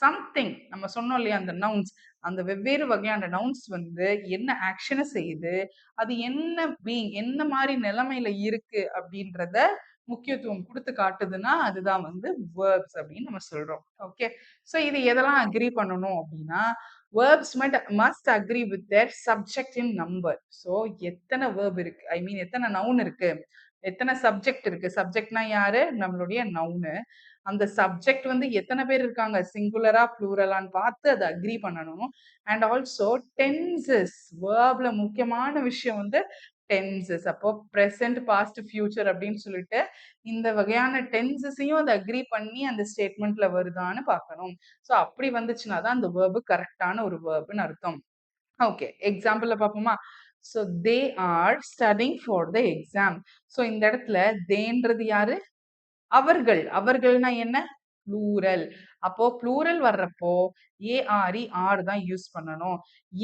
சம்திங், நம்ம சொன்னோம் இல்லையா அந்த நவுன்ஸ், அந்த வெவ்வேறு வகையான நவுன்ஸ் வந்து என்ன ஆக்ஷனை செய்யுது, அது என்ன பீயிங், என்ன மாதிரி நிலைமையில இருக்கு அப்படின்றத முக்கியத்துவம் கொடுத்து காட்டுதுன்னா அதுதான் வந்து வேர்ப்ஸ் அப்படின்னு நம்ம சொல்றோம். ஓகே, ஸோ இது எதெல்லாம் அக்ரி பண்ணணும் அப்படின்னா, verbs must agree with their subject in number. So எத்தனை வேர்ப் இருக்கு, ஐ மீன் எத்தனை நவுன் இருக்கு, எத்தனை சப்ஜெக்ட் இருக்கு, சப்ஜெக்ட்னா யாரு, நம்மளுடைய நவுனு, அந்த சப்ஜெக்ட் வந்து எத்தனை பேர் இருக்காங்க, சிங்குலரா ப்ளூரலான்னு பார்த்து அதை அக்ரி பண்ணணும். அண்ட் ஆல்சோ டென்சஸ், வேர்ப்ல முக்கியமான விஷயம் வந்து டென்சஸ். அப்போ ப்ரெசன்ட், பாஸ்ட், ஃபியூச்சர் அப்படின்னு சொல்லிட்டு இந்த வகையான டென்சஸையும் அதை அக்ரி பண்ணி அந்த ஸ்டேட்மெண்ட்ல வருதான்னு பார்க்கணும். ஸோ அப்படி வந்துச்சுன்னா தான் அந்த வேர்பு கரெக்டான ஒரு வேர்புன்னு அர்த்தம். ஓகே, எக்ஸாம்பிள்ல பார்ப்போமா? So they are studying for the exam. So இந்த இடத்துல தேன்றது யாரு, அவர்கள். அவர்கள்னா என்ன, ப்ளூரல். அப்போ ப்ளூரல் வர்றப்போ ஏஆர்இ ஆர் தான் யூஸ் பண்ணணும்.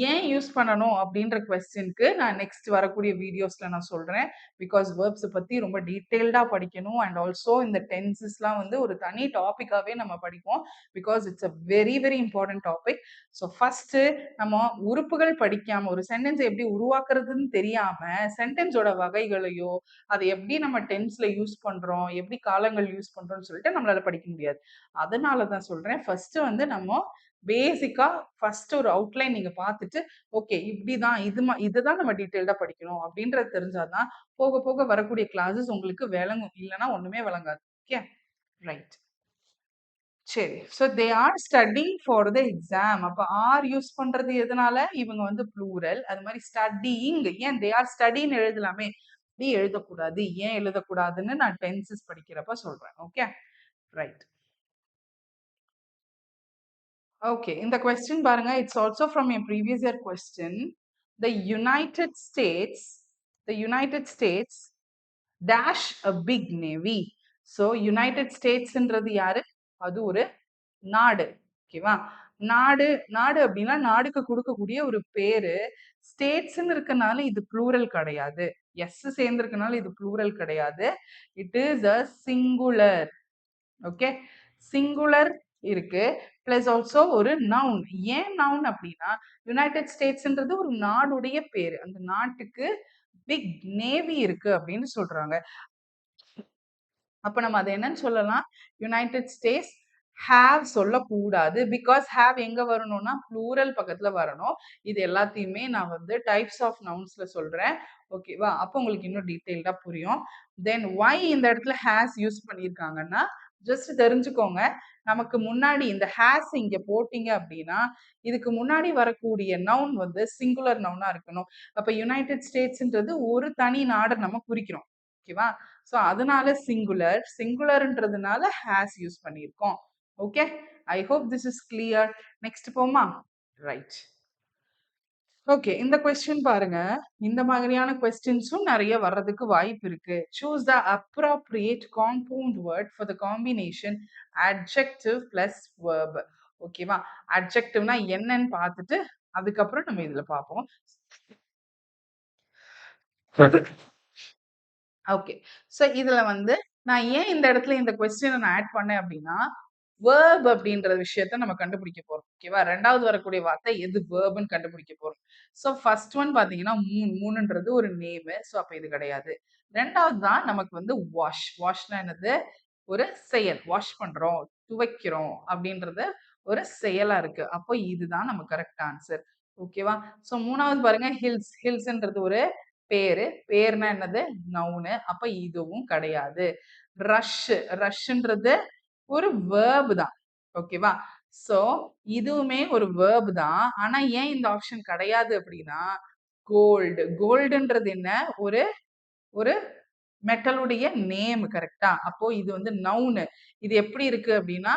ஏன் யூஸ் பண்ணணும் அப்படின்ற கொஸ்டினுக்கு நான் நெக்ஸ்ட் வரக்கூடிய வீடியோஸ்ல நான் சொல்றேன். பிகாஸ் வேர்ப்ஸ் பத்தி ரொம்ப டீட்டெயில்டா படிக்கணும். அண்ட் ஆல்சோ இந்த டென்சஸ்லாம் வந்து ஒரு தனி டாபிக்காவே நம்ம படிப்போம். Because it's a very very important topic. So first நம்ம உறுப்புகள் படிக்காம ஒரு சென்டென்ஸ் எப்படி உருவாக்குறதுன்னு தெரியாம சென்டென்ஸோட வகைகளையோ அதை எப்படி நம்ம டென்ஸ்ல யூஸ் பண்றோம், எப்படி காலங்கள் யூஸ் பண்றோம்னு சொல்லிட்டு நம்மளால படிக்க முடியாது. அதனால தான் சொல்றேன், ஃபர்ஸ்ட் வந்து நம்ம பேசிக்கா ஃபர்ஸ்ட் ஒரு அவுட்லைன் நீங்க பார்த்துட்டு, ஓகே இப்படிதான் இதுதான் நம்ம டீடைல்டா படிக்கணும் அப்படின்றது தெரிஞ்சாதான் போக போக வரக்கூடிய கிளாஸஸ் உங்களுக்கு விளங்கும். இல்லைன்னா ஒண்ணுமே விளங்காது. Okay right. சரி, so they are studying for the exam. அப்போ ஆர் யூஸ் பண்றது எதனால, இவங்க வந்து ப்ளூரல். அது மாதிரி ஸ்டடியிங், ஏன் தே ஆர் ஸ்டடின்னு எழுதலாமே, அப்படி எழுதக்கூடாது. ஏன் எழுதக்கூடாதுன்னு நான் டென்சஸ் படிக்கிறப்ப சொல்றேன். Okay right. ஓகே, இந்த கொஸ்டின் பாருங்க, it's also from a previous year question. The United States, the United States dash a big navy. So United ஸ்டேட்ஸ்ன்றது யாரு, அது ஒரு நாடு. ஓகேவா? நாடு, நாடு அப்படின்னா நாடுக்கு கொடுக்கக்கூடிய ஒரு பேரு. ஸ்டேட்ஸ்ன்னு இருக்கனால இது ப்ளூரல் கிடையாது. எஸ் சேர்ந்திருக்கனால இது ப்ளூரல் கிடையாது. It is a singular. Okay, singular இருக்கு. பிளஸ் ஆல்சோ ஒரு நவுன். ஏன் நவுன் அப்படின்னா, யுனைடெட் ஸ்டேட்ஸ்ன்றது ஒரு நாடுடைய பேரு. அந்த நாட்டுக்கு பிக் நேவி இருக்கு அப்படின்னு சொல்றாங்க. அப்ப நம்ம அதை என்னன்னு சொல்லலாம், யுனைடெட் ஸ்டேட்ஸ் ஹேவ் சொல்லக்கூடாது. பிகாஸ் ஹேவ் எங்க வரணும்னா ப்ளூரல் பக்கத்துல வரணும். இது எல்லாத்தையுமே நான் வந்து டைப்ஸ் ஆஃப் நவுன்ஸ்ல சொல்றேன். ஓகேவா? அப்போ உங்களுக்கு இன்னும் டீட்டெயில்டா புரியும். தென் ஒய் இந்த இடத்துல ஹேஸ் யூஸ் பண்ணியிருக்காங்கன்னா, ஜஸ்ட் தெரிஞ்சுக்கோங்க. நமக்கு முன்னாடி இந்த ஹேஸ் இங்க போட்டீங்க அப்படின்னா, இதுக்கு முன்னாடி வரக்கூடிய நவுன் வந்து சிங்குலர் நவுனா இருக்கணும். அப்ப யுனைட்டட் ஸ்டேட்ஸ்ன்றது ஒரு தனி நாட நம்ம குறிக்கிறோம். ஓகேவா? ஸோ அதனால சிங்குலர். சிங்குலர்ன்றதுனால ஹேஸ் யூஸ் பண்ணியிருக்கோம். Okay? I hope this is clear. Next போமா? ரைட். ஓகே. இந்த கொஸ்டின் பாருங்க. இந்த மாதிரியான கொஸ்டின்ஸும் நெறைய வர்றதுக்கு வாய்ப்பு இருக்கு. Choose the appropriate compound word for the combination adjective plus verb. ஓகேவா? அட்ஜெக்டிவ்னா என்னன்னு பார்த்துட்டு, அதுக்கப்புறம் நம்ம இதுல பார்ப்போம். ஓகே. ஸோ இதுல வந்து நான் ஏன் இந்த இடத்துல இந்த கொஸ்டின நான் ஆட் பண்ணேன் அப்படின்னா, வேர்ப் அப்படின்ற விஷயத்த நம்ம கண்டுபிடிக்க போறோம். ஓகேவா? 2வது வரக்கூடிய வார்த்தை எது வேர்ப்ன்னு கண்டுபிடிக்க போறோம். ஸோ ஃபர்ஸ்ட் ஒன் பார்த்தீங்கன்னா, மூணுன்றது ஒரு நேமு. ஸோ அப்ப இது கிடையாது. 2வது தான் நமக்கு வந்து வாஷ். வாஷ்னா என்னது? ஒரு செயல். வாஷ் பண்றோம், துவைக்கிறோம் அப்படின்றது ஒரு செயலா இருக்கு. அப்போ இதுதான் நம்ம கரெக்ட் ஆன்சர். ஓகேவா? ஸோ 3வது பாருங்க ஹில்ஸ். ஹில்ஸ்ன்றது ஒரு பேரு. பேர்னா என்னது? நவுனு. அப்ப இதுவும் கிடையாது. ரஷ். ரஷ்ன்றது ஒரு வேர்ப் தான். ஓகேவா? சோ இதுவுமே ஒரு வேர்ப் தான். ஆனா ஏன் இந்த ஆப்ஷன் கிடையாது அப்படின்னா, கோல்டு. கோல்டுன்றது என்ன? ஒரு ஒரு மெட்டலுடைய நேம் கரெக்ட்டா? அப்போ இது வந்து நவுனு. இது எப்படி இருக்கு அப்படின்னா,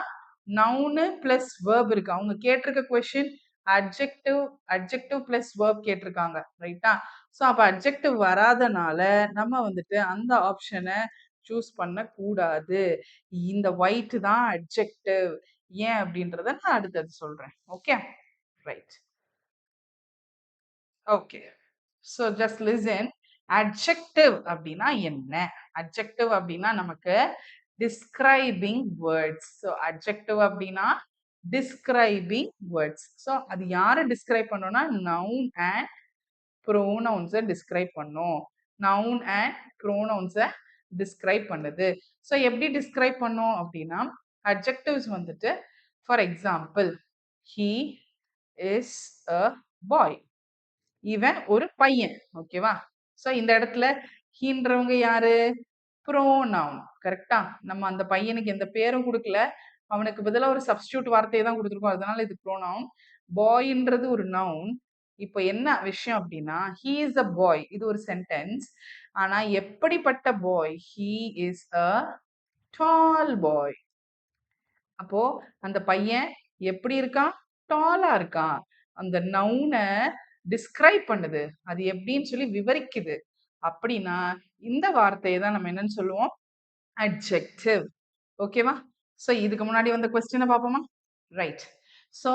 நவுனு பிளஸ் வேர்ப் இருக்கு. அவங்க கேட்டிருக்க question adjective adjective plus verb கேட்டிருக்காங்க. ரைட்டா? ஸோ அப்ப அட்ஜெக்டிவ் வராதனால நம்ம வந்துட்டு அந்த ஆப்ஷன சூஸ் பண்ணக்கூடாது. இந்த ஒயிட் தான் அட்ஜெக்டிவ். ஏன் அப்படின்றத நான் அடுத்தது சொல்றேன். Okay? Right. Okay. So just listen. Adjective அப்படின்னா என்ன? அட்ஜெக்டிவ் அப்படின்னா நமக்கு டிஸ்கிரைபிங் வேர்ட்ஸ். ஸோ அட்ஜெக்டிவ் அப்படின்னா டிஸ்கிரைபிங் வேர்ட்ஸ். ஸோ அது யாரை டிஸ்கிரைப் பண்ணோம்னா நவுன் அண்ட் ப்ரோனவுன்ஸை டிஸ்கிரைப் பண்ணும். நவுன் அண்ட் ப்ரோனவுன்ஸை டிஸ்கிரைப் பண்ணுது. ஸோ எப்படி டிஸ்கிரைப் பண்ணும் அப்படின்னா அட்ஜெக்டிவ்ஸ் வந்துட்டு for example he is a boy. இவன் ஒரு பையன். ஓகேவா? சோ இந்த இடத்துல ஹீன்றவங்க யாரு? ப்ரோனவுன். கரெக்ட்டா? நம்ம அந்த பையனுக்கு எந்த பேரும் குடுக்கல. அவனுக்கு பதிலா ஒரு சப்ஸ்டிட்யூட் வார்த்தைய தான் குடுத்துருக்கோம். அதனால இது ப்ரோனவுன். பாய்ன்றது ஒரு நவுன். இப்போ என்ன விஷயம் அப்படின்னா, ஹி இஸ் அ பாய். இது ஒரு சென்டென்ஸ். ஆனா எப்படிப்பட்ட பாய்? ஹி இஸ் அ டால் பாய். அப்போ அந்த பையன் எப்படி இருக்கான்? டாலா இருக்கான். அந்த நவுன டிஸ்கிரைப் பண்ணுது. அது எப்படின்னு சொல்லி விவரிக்குது. அப்படின்னா, இந்த வார்த்தைய தான் நம்ம என்னன்னு சொல்லுவோம்? அட்ஜெக்டிவ். ஓகேவா? சோ இதுக்கு முன்னாடி வந்த கொஸ்டின பார்ப்போமா? ரைட். சோ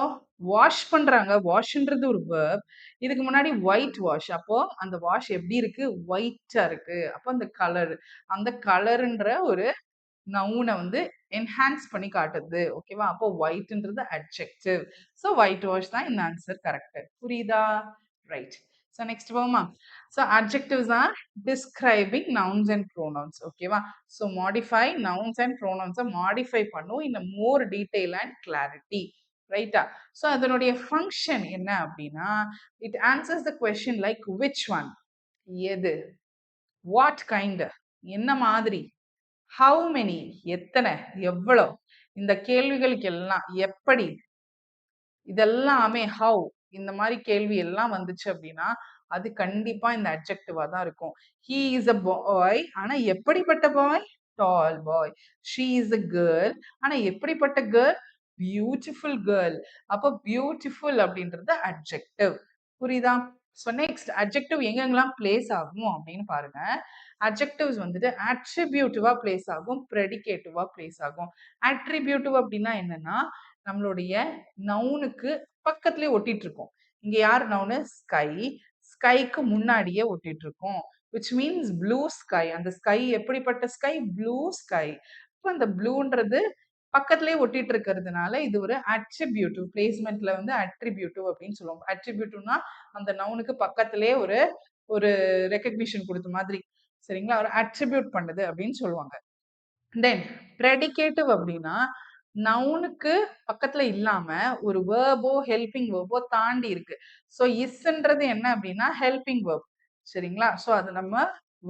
வாஷ் பண்றாங்க. வாஷ்ன்றது ஒரு வெர்ப். இதுக்கு முன்னாடி ஒயிட் வாஷ். அப்போ அந்த வாஷ் எப்படி இருக்கு? ஒயிட்டா இருக்கு. அப்போ அந்த கலர். அந்த கலர்ன்ற ஒரு நவுன வந்து என்ஹான்ஸ் பண்ணி காட்டுது. ஓகேவா? அப்போ ஒயிட்ன்றது அட்ஜெக்டிவ். ஸோ ஒயிட் வாஷ் தான் இந்த ஆன்சர் கரெக்ட். புரியுதா? ரைட். ஸோ நெக்ஸ்ட் போமா? So adjectives are describing nouns and pronouns. ஓகேவா? ஸோ மாடிஃபை நவுன்ஸ் அண்ட் ப்ரோனவுன்ஸை மாடிஃபை பண்ணும் in more detail and clarity. ரைட்டா? ஸோ அதனுடைய ஃபங்க்ஷன் என்ன அப்படின்னா, it answers the question like which one? எது? What kind? என்ன மாதிரி? How many? எத்தனை? எவ்வளோ? இந்த கேள்விகளுக்கு எல்லாம் எப்படி? இதெல்லாமே ஹவ் இந்த மாதிரி கேள்வி எல்லாம் வந்துச்சு அப்படின்னா அது கண்டிப்பா இந்த அட்ஜெக்டிவா தான் இருக்கும். He is a boy. ஆனா எப்படிப்பட்ட boy? Tall boy. She is a girl. ஆனா எப்படிப்பட்ட கேர்ள்? Beautiful girl. அப்போ பியூட்டிஃபுல் அப்படின்றது அட்ஜெக்டிவ். புரியுதா? ஸோ நெக்ஸ்ட் அட்ஜெக்டிவ் எங்கெங்கெல்லாம் பிளேஸ் ஆகும் அப்படின்னு பாருங்க. அட்ஜெக்டிவ்ஸ் வந்துட்டு அட்ரிபியூட்டிவா பிளேஸ் ஆகும், ப்ரெடிகேட்டிவா பிளேஸ் ஆகும். அட்ரிபியூட்டிவ் அப்படின்னா என்னன்னா நம்மளுடைய நவுனுக்கு பக்கத்துலயே ஒட்டிட்டு இருக்கோம். இங்க யார் நவுனு? ஸ்கை. ஸ்கைக்கு முன்னாடியே ஒட்டிட்டு இருக்கோம். Which means blue sky. அந்த ஸ்கை எப்படிப்பட்ட ஸ்கை? Blue sky. இப்போ அந்த ப்ளூன்றது பக்கத்துலயே ஒட்டிட்டு இருக்கிறதுனால இது ஒரு அட்ரிபியூட்டிவ். பிளேஸ்மெண்ட்ல வந்து அட்ரிபியூட்டிவ் அப்படின்னு சொல்லுவாங்க. அட்ரிபியூட்டிவ்னா அந்த நவுனுக்கு பக்கத்திலேயே ஒரு ஒரு ரெகக்னிஷன் கொடுத்த மாதிரி. சரிங்களா? ஒரு அட்ரிபியூட் பண்ணுது அப்படின்னு சொல்லுவாங்க. தென் ப்ரெடிகேட்டிவ் அப்படின்னா நவுனுக்கு பக்கத்துல இல்லாம ஒரு வேர்போ ஹெல்பிங் வேர்போ தாண்டி இருக்கு. ஸோ இஸ்ன்றது என்ன அப்படின்னா ஹெல்பிங் வேர்ப். சரிங்களா? ஸோ அது நம்ம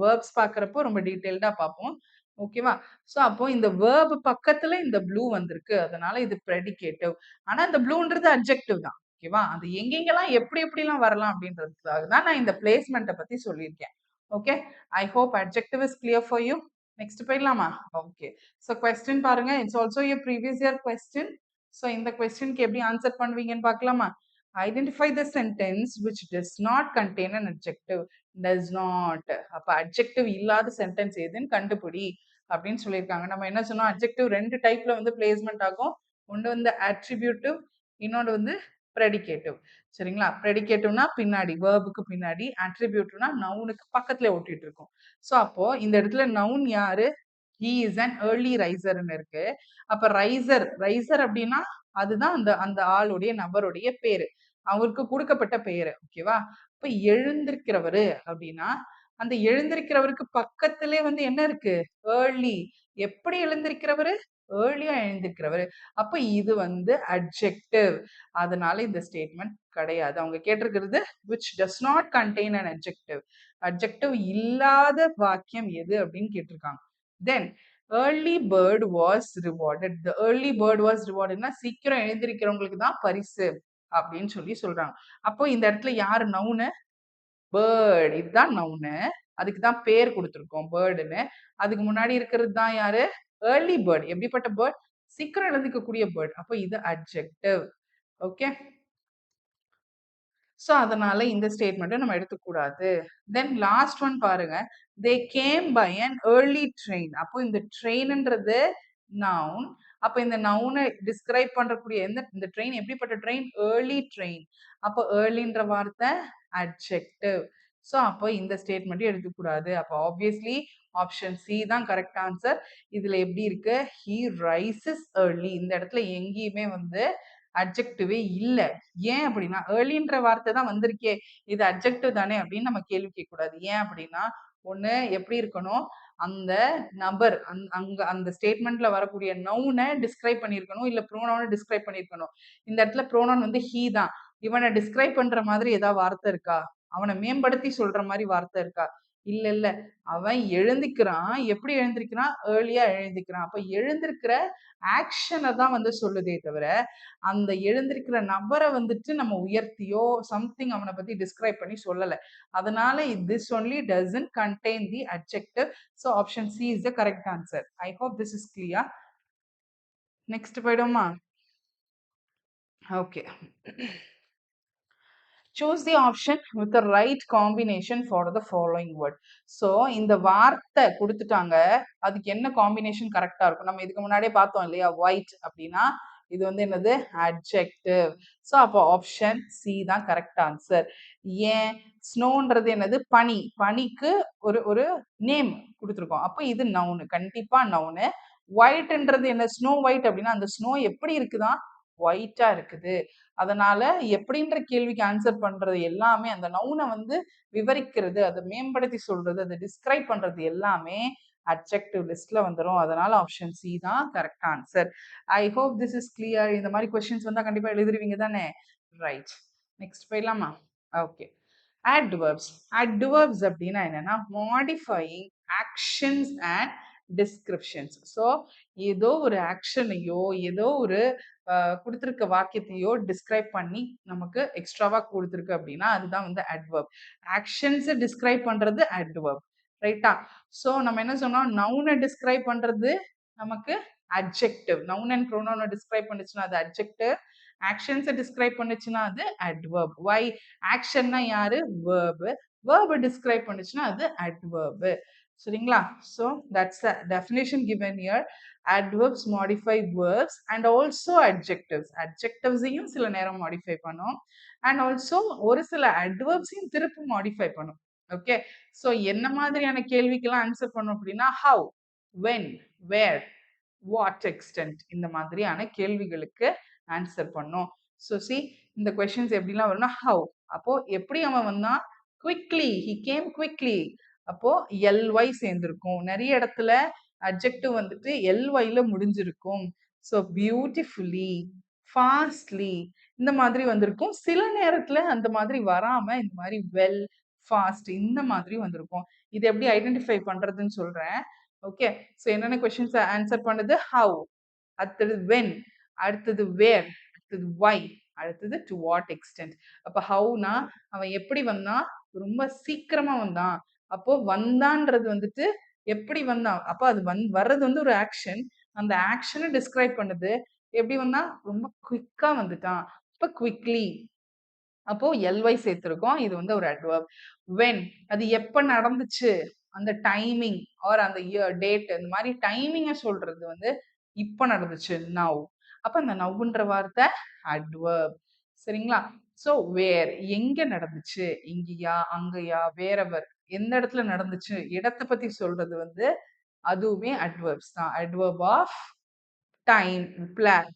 வேர்ப்ஸ் பார்க்குறப்போ ரொம்ப டீட்டெயில்டா பார்ப்போம். ஓகேவா? சோ அப்போ இந்த வெர்ப் பக்கத்துல இந்த ப்ளூ வந்திருக்கு. அதனால இது ப்ரெடிகேட்டிவ். ஆனா இந்த ப்ளூன்றது அட்ஜெக்டிவ் தான். ஓகேவா? அது எங்கெங்கலாம் எப்படி எப்படிலாம் வரலாம் அப்படின்றதுக்காக தான் நான் இந்த பிளேஸ்மெண்ட்ட பத்தி சொல்லியிருக்கேன். Okay. I hope adjective is clear for you. Next போயிடலாமா? ஓகே. சோ கொஸ்டின் பாருங்க. It's also a previous year question. So இந்த கொஸ்டினுக்கு எப்படி ஆன்சர் பண்ணுவீங்கன்னு பார்க்கலாமா? Identify the sentence which does not contain an adjective. does not. அப்ப adjective இல்லாத sentence எதுன்னு கண்டுபிடி அப்படின்னு சொல்லியிருக்காங்க. நம்ம என்ன சொன்னோம், அட்ஜெக்டிவ் ரெண்டு டைப்ல வந்து பிளேஸ்மெண்ட் ஆகும். ஒன்று வந்து அட்ரிபியூட்டிவ், இன்னொன்று வந்து ப்ரெடிகேட்டிவ். சரிங்களா? ப்ரெடிகேட்டிவ்னா பின்னாடி, வேர்புக்கு பின்னாடி, அட்ரிபியூட்டிவ்னா நவுனுக்கு பக்கத்துல ஒட்டிட்டு இருக்கும். ஸோ அப்போ இந்த இடத்துல நவுன் யாரு? ஹி இஸ் அன் ஏர்லி ரைசர்னு இருக்கு. அப்ப ரைசர் ரைசர் அப்படின்னா அதுதான் அந்த அந்த ஆளுடைய நபருடைய பேரு, அவருக்கு கொடுக்கப்பட்ட பெயரு. ஓகேவா? இப்ப எழுந்திருக்கிறவரு அப்படின்னா அந்த எழுந்திருக்கிறவருக்கு பக்கத்திலே வந்து என்ன இருக்கு? ஏர்லி. எப்படி எழுந்திருக்கிறவரு? ஏர்லியா எழுந்திருக்கிறவரு. அப்ப இது வந்து அட்ஜெக்டிவ். அதனால இந்த ஸ்டேட்மெண்ட் கிடையாது. அவங்க கேட்டிருக்கிறது which does not contain an adjective. Adjective இல்லாத வாக்கியம் எது அப்படின்னு கேட்டிருக்காங்க. தென் early bird was rewarded. The early bird was rewarded னா சீக்கிரம் எழுந்திருக்கிறவங்களுக்கு தான் பரிசு அப்படின்னு சொல்லி சொல்றாங்க. அப்போ இந்த இடத்துல யாரு நவுனு? பேர்ட். இதுதான் நவுனு. அதுக்கு தான் பேர் கொடுத்திருக்கோம் பேர்டுன்னு. அதுக்கு முன்னாடி இருக்கிறது தான் யாரு? Early bird. எப்படிப்பட்ட பேர்ட்? சீக்கிரம் எழுந்திருக்கக்கூடிய பேர்ட். அப்போ இது அட்ஜெக்டிவ். ஓகே. ஸோ அதனால இந்த ஸ்டேட்மெண்ட்டை நம்ம எடுத்துக்கூடாது. தென் லாஸ்ட் ஒன் பாருங்க. They came by an early train. அப்போ இந்த ட்ரெயின்ன்றது நவுன். அப்போ இந்த நவுனை டிஸ்கிரைப் பண்ணக்கூடிய இந்த ட்ரெயின் எப்படிப்பட்ட ட்ரெயின்? Early train. அப்போ ஏர்லின்ற வார்த்தை அட்ஜெக்டிவ். ஸோ அப்போ இந்த ஸ்டேட்மெண்ட்டையும் எடுத்துக்கூடாது. அப்போ ஆப்வியஸ்லி ஆப்ஷன் சி தான் கரெக்ட் ஆன்சர். இதுல எப்படி இருக்கு? He rises early. இந்த இடத்துல எங்கேயுமே வந்து அட்ஜெக்டிவே இல்ல. ஏன் அப்படின்னா ஏர்லின்ற வார்த்தை தான் வந்திருக்கே, இது அட்ஜெக்டிவ் தானே அப்படின்னு நம்ம கேள்வி கேட்கக்கூடாது. ஏன் அப்படின்னா ஒண்ணு எப்படி இருக்கணும், அந்த நபர் அங்க அந்த ஸ்டேட்மெண்ட்ல வரக்கூடிய நவுனை டிஸ்கிரைப் பண்ணியிருக்கணும், இல்ல ப்ரோனவுனை டிஸ்கிரைப் பண்ணியிருக்கணும். இந்த இடத்துல ப்ரோனவுன் வந்து ஹீ தான். இவனை டிஸ்கிரைப் பண்ற மாதிரி ஏதாவது வார்த்தை இருக்கா? அவனை மேம்படுத்தி சொல்ற மாதிரி வார்த்தை இருக்கா? இல்ல இல்ல. அவன் எழுந்திக்கிறான். எப்படி எழுந்திருக்கிறான்? ஏர்லியா எழுந்திக்கிறான். அப்ப எழுந்திருக்கிற ஆக்ஷனை தான் வந்து சொல்லுதே தவிர அந்த எழுந்திருக்கிற நபரை வந்துட்டு நம்ம உயர்த்தியோ சம்திங் அவனை பத்தி டிஸ்கிரைப் பண்ணி சொல்லல. அதனால this only doesn't contain the adjective. So option C is the correct answer. I hope this is clear. Next போயிடுமா? Okay. Choose the option with the right combination for the following word. So இந்த வார்த்தை கொடுத்துட்டாங்க, அதுக்கு என்ன combination கரெக்டா இருக்கும்? நம்ம இதுக்கு முன்னாடியே பார்த்தோம் இல்லையா? white அப்படின்னா இது வந்து என்னது? adjective. ஸோ அப்போ ஆப்ஷன் சி தான் கரெக்ட் ஆன்சர். ஏன்? ஸ்னோன்றது என்னது? பனி. பனிக்கு ஒரு ஒரு நேம் கொடுத்துருக்கோம். அப்போ இது நவுனு, கண்டிப்பா நவுனு. ஒயிட்ன்றது என்ன? ஸ்னோ ஒயிட் அப்படின்னா அந்த ஸ்னோ எப்படி இருக்குதான்? ஒயிட்டா இருக்குது. அதனால எப்படின்ற கேள்விக்கு ஆன்சர் பண்றது எல்லாமே அந்த நவுனை வந்து விவரிக்கிறது, அதை மேம்படுத்தி சொல்றது, அதை டிஸ்கிரைப் பண்றது எல்லாமே அட்ஜெக்டிவ் லிஸ்ட்ல வந்துடும். அதனால ஆப்ஷன் சி தான் correct answer. I hope this is clear. இந்த மாதிரி கொஸ்டின்ஸ் வந்தா கண்டிப்பா எழுதிருவீங்க தானே? ரைட். நெக்ஸ்ட் போயிடலாமா? ஓகே. adverbs. adverbs அப்படின்னா என்னன்னா modifying actions and descriptions. So ஏதோ ஒரு ஆக்ஷனையோ ஏதோ ஒரு கொடுத்துருக்க வாக்கியத்தையோ டிஸ்கிரைப் பண்ணி நமக்கு எக்ஸ்ட்ராவா கொடுத்துருக்கு அப்படின்னா அதுதான் வந்து adverb. ஆக்ஷன்ஸை டிஸ்கிரைப் பண்றது adverb. ரைட்டா? ஸோ நம்ம என்ன சொன்னோம், நவுனை டிஸ்கிரைப் பண்றது நமக்கு adjective. நவுன் அண்ட் ப்ரோனவுனை டிஸ்கிரைப் பண்ணுச்சுன்னா அது adjective. ஆக்ஷன்ஸை டிஸ்கிரைப் பண்ணுச்சுன்னா அது adverb. why? ஆக்ஷன்னா யாரு? verb. verb டிஸ்கிரைப் பண்ணுச்சுன்னா அது adverb. சரிங்களா? So that's the definition given here. adverbs modify verbs and also adjectives. adjectives-ஐயும் சில நேரம் modify பண்ணும் and also ஒரு சில adverbs-ஐயும் திருப்பி modify பண்ணும். ஓகே. ஸோ என்ன மாதிரியான கேள்விக்கெல்லாம் ஆன்சர் பண்ணும் அப்படின்னா how, when, where, what extent இந்த மாதிரியான கேள்விகளுக்கு ஆன்சர் பண்ணும். ஸோ சி இந்த கொஸ்டின்ஸ் எப்படிலாம் வரும்னா how. அப்போ எப்படி அவன் வந்தான்? quickly, he came quickly. அப்போ ly சேர்ந்திருக்கும். நிறைய இடத்துல அட்ஜெக்டிவ் வந்துட்டு ly-ல முடிஞ்சிருக்கும். ஸோ பியூட்டிஃபுல்லி, ஃபாஸ்ட்லி இந்த மாதிரி வந்திருக்கும். சில நேரத்துல அந்த மாதிரி வராம இந்த மாதிரி வெல், ஃபாஸ்ட் இந்த மாதிரி வந்திருக்கும். இது எப்படி ஐடென்டிஃபை பண்றதுன்னு சொல்றேன். ஓகே. ஸோ என்னென்ன கொஸ்டின்ஸ் ஆன்சர் பண்ணுது? ஹவ், அடுத்தது வென், அடுத்தது வேர், அடுத்தது வை, அடுத்தது டு வாட் எக்ஸ்டென்ட். அப்ப ஹவுனா அவன் எப்படி வந்தான்? ரொம்ப சீக்கிரமா வந்தான். அப்போ வந்தான்றது வந்துட்டு எப்படி வந்தான்? அப்ப அது வர்றது வந்து ஒரு ஆக்ஷன். அந்த ஆக்ஷனை டிஸ்கிரைப் பண்ணுது. எப்படி வந்தான்? ரொம்ப குயிக்கா வந்துட்டான். இப்ப குவிக்லி. அப்போ எல்ஒய் சேர்த்திருக்கோம். இது வந்து ஒரு அட்வர்ப். வென், அது எப்ப நடந்துச்சு? அந்த டைமிங் ஆர் அந்த இயர், டேட், இந்த மாதிரி டைமிங்க சொல்றது வந்து இப்ப நடந்துச்சு, நவ். அப்ப அந்த நவ்ன்ற வார்த்தை அட்வர்ப். சரிங்களா? சோ வேர், எங்க நடந்துச்சு? இங்கயா, அங்கயா, வேறவர், எந்த இடத்துல நடந்துச்சு? இடத்தை பத்தி சொல்றது வந்து அதுவுமே அட்வர்ப்ஸ் தான். Adverb of time,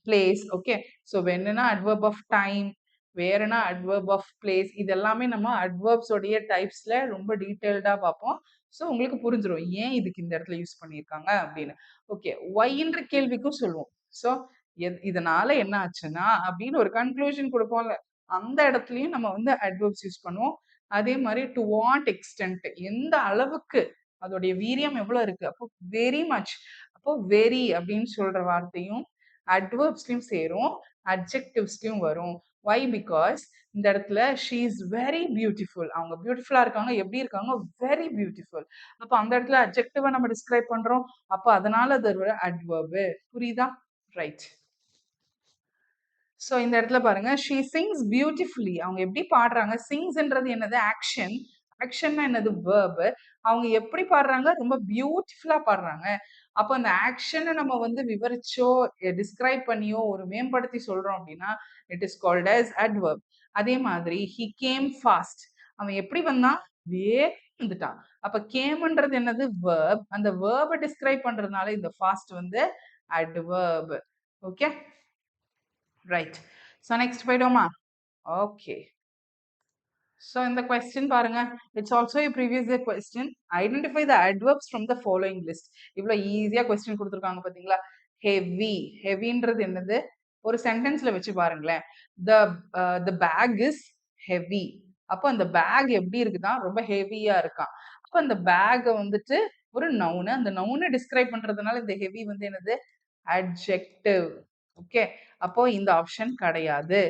place. Okay. So வென்னுனா அட்வர்ப் ஆஃப் டைம், வேறனா அட்வர்ப் ஆஃப் பிளேஸ். இது எல்லாமே நம்ம அட்வர்ப்ஸ் உடைய டைப்ஸ்ல ரொம்ப டீடைல்டா பார்ப்போம். ஸோ உங்களுக்கு புரிஞ்சிடும் ஏன் இதுக்கு இந்த இடத்துல யூஸ் பண்ணியிருக்காங்க அப்படின்னு. ஓகே. ஒய்ன்ற கேள்விக்கும் சொல்லுவோம். ஸோ இதனால என்ன ஆச்சுன்னா அப்படின்னு ஒரு கன்க்ளூஷன் கொடுப்போம்ல, அந்த இடத்துலயும் நம்ம வந்து அட்வர்ப்ஸ் யூஸ் பண்ணுவோம். அதே மாதிரி டு வாட் எக்ஸ்டென்ட், எந்த அளவுக்கு, அதோடைய வீரியம் எவ்வளவு இருக்கு. அப்போ வெரி மச். அப்போ வெரி அப்படின்னு சொல்ற வார்த்தையும் அட்வர்ப்ஸ்லயும் சேரும், அட்ஜெக்டிவ்ஸ்லயும் வரும். வை? பிகாஸ் இந்த இடத்துல ஷீ இஸ் வெரி பியூட்டிஃபுல். அவங்க பியூட்டிஃபுல்லா இருக்காங்க. எப்படி இருக்காங்க? Very beautiful. அப்ப அந்த இடத்துல அட்ஜெக்டிவா நம்ம டிஸ்கிரைப் பண்றோம். அப்ப அதனால அது ஒரு அட்வர்பு. புரியுதா? ரைட். ஸோ இந்த இடத்துல பாருங்க, ஷீ சிங்ஸ் பியூட்டிஃபுல்லி. அவங்க எப்படி பாடுறாங்க? சிங்ஸ்ன்றது என்னது? ஆக்ஷன். ஆக்ஷன்னா என்னது? வேர்பு. அவங்க எப்படி பாடுறாங்க? ரொம்ப பியூட்டிஃபுல்லா பாடுறாங்க. அப்போ அந்த ஆக்ஷனை நம்ம வந்து விவரிச்சோ டிஸ்கிரைப் பண்ணியோ ஒரு மேம்படுத்தி சொல்றோம் அப்படின்னா it is called as adverb. அதே மாதிரி he came fast. அவன் எப்படி வந்தான்? வேகமா வந்துட்டான். அப்ப கேம்ன்றது என்னது? verb. அந்த verb டிஸ்கிரைப் பண்றதுனால இந்த ஃபாஸ்ட் வந்து adverb. Okay, right. So next போயிடுவோமா? ஓகே. ஸோ இந்த கொஸ்டின் பாருங்க, it's also a previous year question. Identify the adverbs from the following list. இவ்வளோ ஈஸியா கொஸ்டின் கொடுத்துருக்காங்க பாத்தீங்களா? ஹெவி. ஹெவின்றது என்னது? ஒரு சென்டென்ஸ்ல வச்சு பாருங்களேன். the the bag is heavy. அப்போ அந்த பேக் எப்படி இருக்குதான்? ரொம்ப ஹெவியா இருக்கான். அப்போ அந்த பேக்கை வந்துட்டு ஒரு நவுனு, அந்த நவுனை டிஸ்கிரைப் பண்றதுனால இந்த ஹெவி வந்து என்னது? அட்ஜெக்டிவ். ஓகே. அப்போ இந்த ஆப்ஷன் கிடையாது.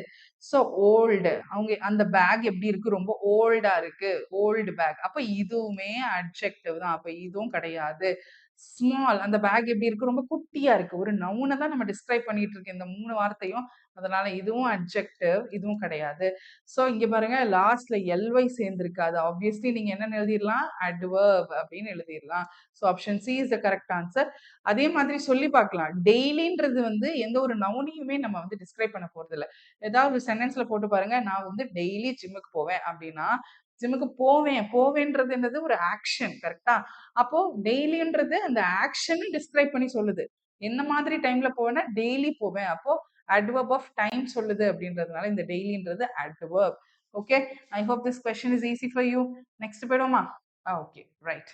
ஸோ ஓல்டு, அவங்க அந்த பேக் எப்படி இருக்கு? ரொம்ப ஓல்டா இருக்கு, ஓல்டு பேக். அப்ப இதுவுமே அட்ஜெக்டிவ் தான். அப்ப இதுவும் கிடையாது. ஸ்மால், அந்த பேக் எப்படி இருக்கு? ரொம்ப குட்டியா இருக்கு. ஒரு நவுனை தான் நம்ம டிஸ்கிரைப் பண்ணிட்டு இருக்கோம் இந்த 3 வார்த்தையும். அதனால இதுவும் அட்ஜெக்டிவ், இதுவும் கிடையாது. ஸோ இங்க பாருங்க, லாஸ்ட்ல எல்ஒய் சேர்ந்திருக்கு. அது ஆப்வியஸ்லி நீங்க என்ன எழுதிடலாம்? அட்வர்ப் அப்படின்னு எழுதிடலாம். So option C is the correct answer. அதே மாதிரி சொல்லி பார்க்கலாம். டெய்லின்றது வந்து எந்த ஒரு நவுனையுமே நம்ம வந்து டிஸ்கிரைப் பண்ண போறது இல்ல. ஏதாவது ஒரு சென்டென்ஸ்ல போட்டு பாருங்க, நான் வந்து டெய்லி ஜிம்முக்கு போவேன் அப்படின்னா, ஜிம்முக்கு போவேன், போவேன்றது என்னது? ஒரு ஆக்ஷன். கரெக்டா? அப்போ டெய்லின்றது அந்த ஆக்ஷன் டிஸ்கிரைப் பண்ணி சொல்லுது. என்ன மாதிரி டைம்ல போவேன்னா டெய்லி போவேன். அப்போ அட்வர்ப் ஆஃப் டைம் சொல்லுது அப்படின்றதுனால இந்த டெய்லின்றது adverb. Okay, I hope this question is easy for you. Next போயிடுவோமா? Okay, right.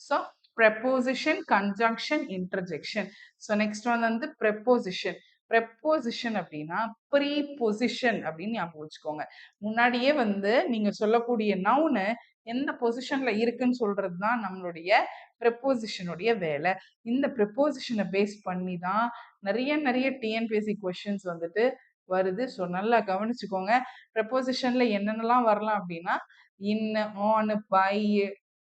So preposition, conjunction, interjection. So next வந்து preposition. ப்ரெப்போசிஷன் அப்படின்னா ப்ரீபொசிஷன் அப்படின்னு ஞாபகம் வச்சுக்கோங்க. முன்னாடியே வந்து நீங்க சொல்லக்கூடிய நவுனு எந்த பொசிஷன்ல இருக்குன்னு சொல்றது தான் நம்மளுடைய ப்ரெப்போசிஷனுடைய வேலை. இந்த ப்ரெப்போசிஷனை பேஸ் பண்ணி தான் நிறைய நிறைய டிஎன்பிஎஸ்சி கொஸ்டின்ஸ் வந்துட்டு வருது. ஸோ நல்லா கவனிச்சுக்கோங்க. ப்ரெப்போசிஷன்ல என்னென்னலாம் வரலாம் அப்படின்னா இன், ஆன், பை,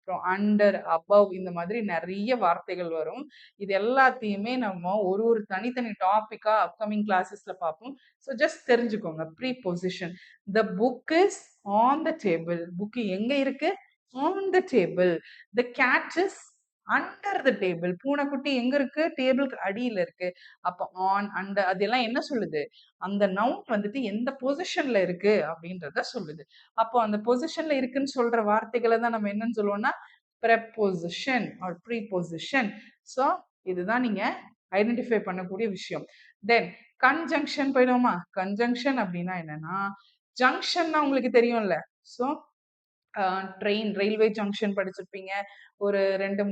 அப்புறம் அண்டர், அபவ், இந்த மாதிரி நிறைய வார்த்தைகள் வரும். இது எல்லாத்தையுமே நம்ம ஒரு ஒரு தனித்தனி டாபிக்கா அப்கமிங் கிளாஸஸ்ல பார்ப்போம். ஸோ ஜஸ்ட் தெரிஞ்சுக்கோங்க. Preposition. The book is on the table. Book எங்க இருக்கு? On the table. The cat is under the table. பூனைக்குட்டி எங்க இருக்கு? டேபிளுக்கு அடியில இருக்கு. அப்ப ஆன், அண்டர், அதெல்லாம் என்ன சொல்லுது? அந்த நவுன் வந்துட்டு எந்த பொசிஷன்ல இருக்கு அப்படின்றத சொல்லுது. அப்போ அந்த பொசிஷன்ல இருக்குன்னு சொல்ற வார்த்தைகளை தான் நம்ம என்னன்னு சொல்லுவோம்னா ப்ரெப்போசிஷன் ஆர் ப்ரீபொசிஷன். ஸோ இதுதான் நீங்க ஐடென்டிஃபை பண்ணக்கூடிய விஷயம். தென் கன்ஜங்ஷன் போயிடுவோமா? கன்ஜங்ஷன் அப்படின்னா என்னன்னா, ஜங்ஷன்னா உங்களுக்கு தெரியும்ல. ஸோ ட்ரெயின், ரயில்வே ஜங்ஷன் படிச்சிருப்பீங்க. ஒரு 2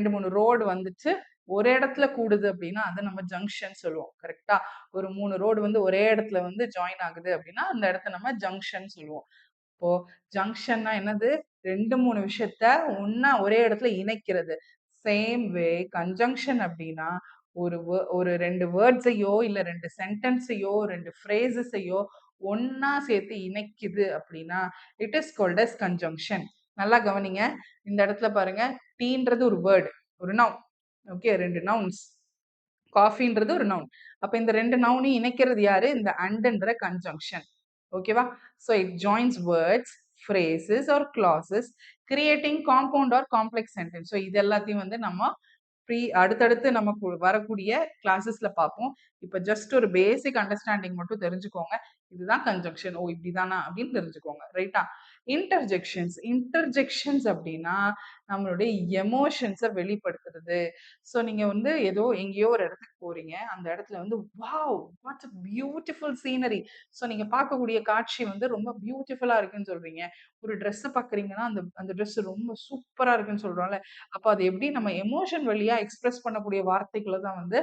3 ரோடு வந்துட்டு ஒரே இடத்துல கூடுது அப்படின்னா அதை நம்ம ஜங்ஷன் சொல்லுவோம். கரெக்டா? ஒரு 3 ரோடு வந்து ஒரே இடத்துல வந்து ஜாயின் ஆகுது அப்படின்னா அந்த இடத்த நம்ம ஜங்ஷன் சொல்லுவோம். அப்போ ஜங்ஷன்னா என்னது? 2, 3 விஷயத்த ஒண்ணா ஒரே இடத்துல இணைக்கிறது. சேம் வே கன்ஜங்ஷன் அப்படின்னா ஒரு 2 வேர்ட்ஸையோ இல்ல 2 சென்டென்ஸையோ 2 ஃப்ரேசஸையோ ஒண்ணா சேர்த்து இணைக்குது அப்படின்னா it is called as conjunction. நல்லா கவனிங்க. இந்த இடத்துல பாருங்க, டீன்றது ஒரு வேர்டு, ஒரு நவுன். Okay, 2 nouns. காஃபின்றது ஒரு நவுன். அப்ப இந்த 2 நவுனையும் இணைக்கிறது யாரு? இந்த அண்ட்ன்ற கன்ஜங்ஷன். ஓகேவா? So it joins words, phrases or clauses creating compound or complex sentence. So இது எல்லாத்தையும் வந்து நம்ம அடுத்தடுத்து நமக்கு வரக்கூடிய கிளாஸஸ்ல பார்ப்போம். இப்ப ஜஸ்ட் ஒரு பேசிக் அண்டர்ஸ்டாண்டிங் மட்டும் தெரிஞ்சுக்கோங்க. இதுதான் கன்ஜங்ஷன். ஓ இப்படிதானா அப்படின்னு தெரிஞ்சுக்கோங்க. ரைட்டா? இன்டர்ஜெக்ஷன்ஸ் அப்படின்னா நம்மளுடைய எமோஷன்ஸை வெளிப்படுத்துறது. ஸோ நீங்க வந்து ஏதோ எங்கேயோ ஒரு இடத்துக்கு போறீங்க. அந்த இடத்துல வந்து wow what a beautiful scenery. So நீங்க பார்க்கக்கூடிய காட்சி வந்து ரொம்ப பியூட்டிஃபுல்லா இருக்குன்னு சொல்றீங்க. ஒரு ட்ரெஸ்ஸை பார்க்குறீங்கன்னா அந்த அந்த ட்ரெஸ் ரொம்ப சூப்பரா இருக்குன்னு சொல்றோம்ல. அப்போ அது எப்படி நம்ம எமோஷன் வழியா எக்ஸ்பிரஸ் பண்ணக்கூடிய வார்த்தைகளை தான் வந்து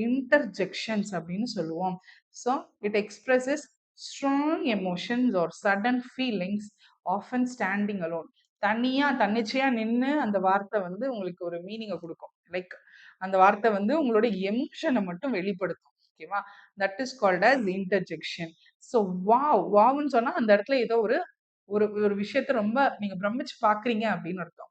இன்டர்ஜெக்ஷன்ஸ் அப்படின்னு சொல்லுவோம். So it expresses strong emotions or sudden feelings often standing alone. தனியா தன்னிச்சையா நின்று அந்த வார்த்தை வந்து உங்களுக்கு ஒரு மீனிங்கை கொடுக்கும். லைக் அந்த வார்த்தை வந்து உங்களோட எமோஷனை மட்டும் வெளிப்படுத்தும். ஓகேவா? That is called as interjection. So வாவ்னு சொன்னா அந்த இடத்துல ஏதோ ஒரு ஒரு ஒரு விஷயத்த ரொம்ப நீங்க பிரமிச்சு பாக்குறீங்க அப்படின்னு அர்த்தம்.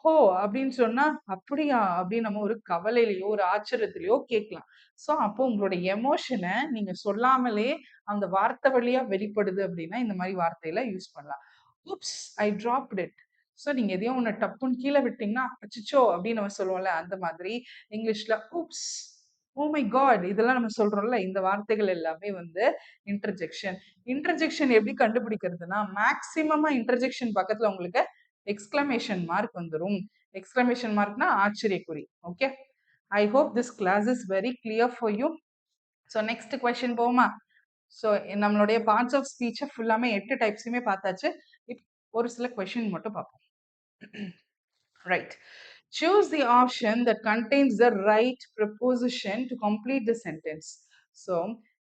ஹோ அப்படின்னு சொன்னா அப்படியா அப்படின்னு நம்ம ஒரு கவலையிலயோ ஒரு ஆச்சரியத்திலயோ கேட்கலாம். ஸோ அப்போ உங்களோட எமோஷனை நீங்க சொல்லாமலே அந்த வார்த்தை வழியா வெளிப்படுது அப்படின்னா இந்த மாதிரி வார்த்தையில யூஸ் பண்ணலாம். Oops I draft it. So நீங்க எதையும் ஒன்று டப்புன்னு கீழே விட்டீங்கன்னா அச்சிச்சோ அப்படின்னு நம்ம சொல்லுவோம்ல, அந்த மாதிரி இங்கிலீஷ்ல ஊப்ஸ், ஓ மை காட் இதெல்லாம் நம்ம சொல்றோம்ல, இந்த வார்த்தைகள் எல்லாமே வந்து இன்டர்ஜெக்ஷன். இன்டர்ஜெக்ஷன் எப்படி கண்டுபிடிக்கிறதுனா, மேக்சிமமா இன்டர்ஜெக்ஷன் பக்கத்துல உங்களுக்கு எக்ஸ்கிளமேஷன் மார்க் வந்துரும். எக்ஸ்கிளமேஷன் மார்க்னா ஆச்சரியக்குறி. Okay, I hope this class is very clear for you. So next question போமா. ஸோ நம்மளுடைய பார்ட்ஸ் ஆஃப் ஸ்பீச்சை ஃபுல்லாமே 8 டைப்ஸுமே பார்த்தாச்சு. ஒரு சில கொஸ்டின் மட்டும் பார்ப்போம். Right. Choose the option that contains the right preposition to complete the sentence. So,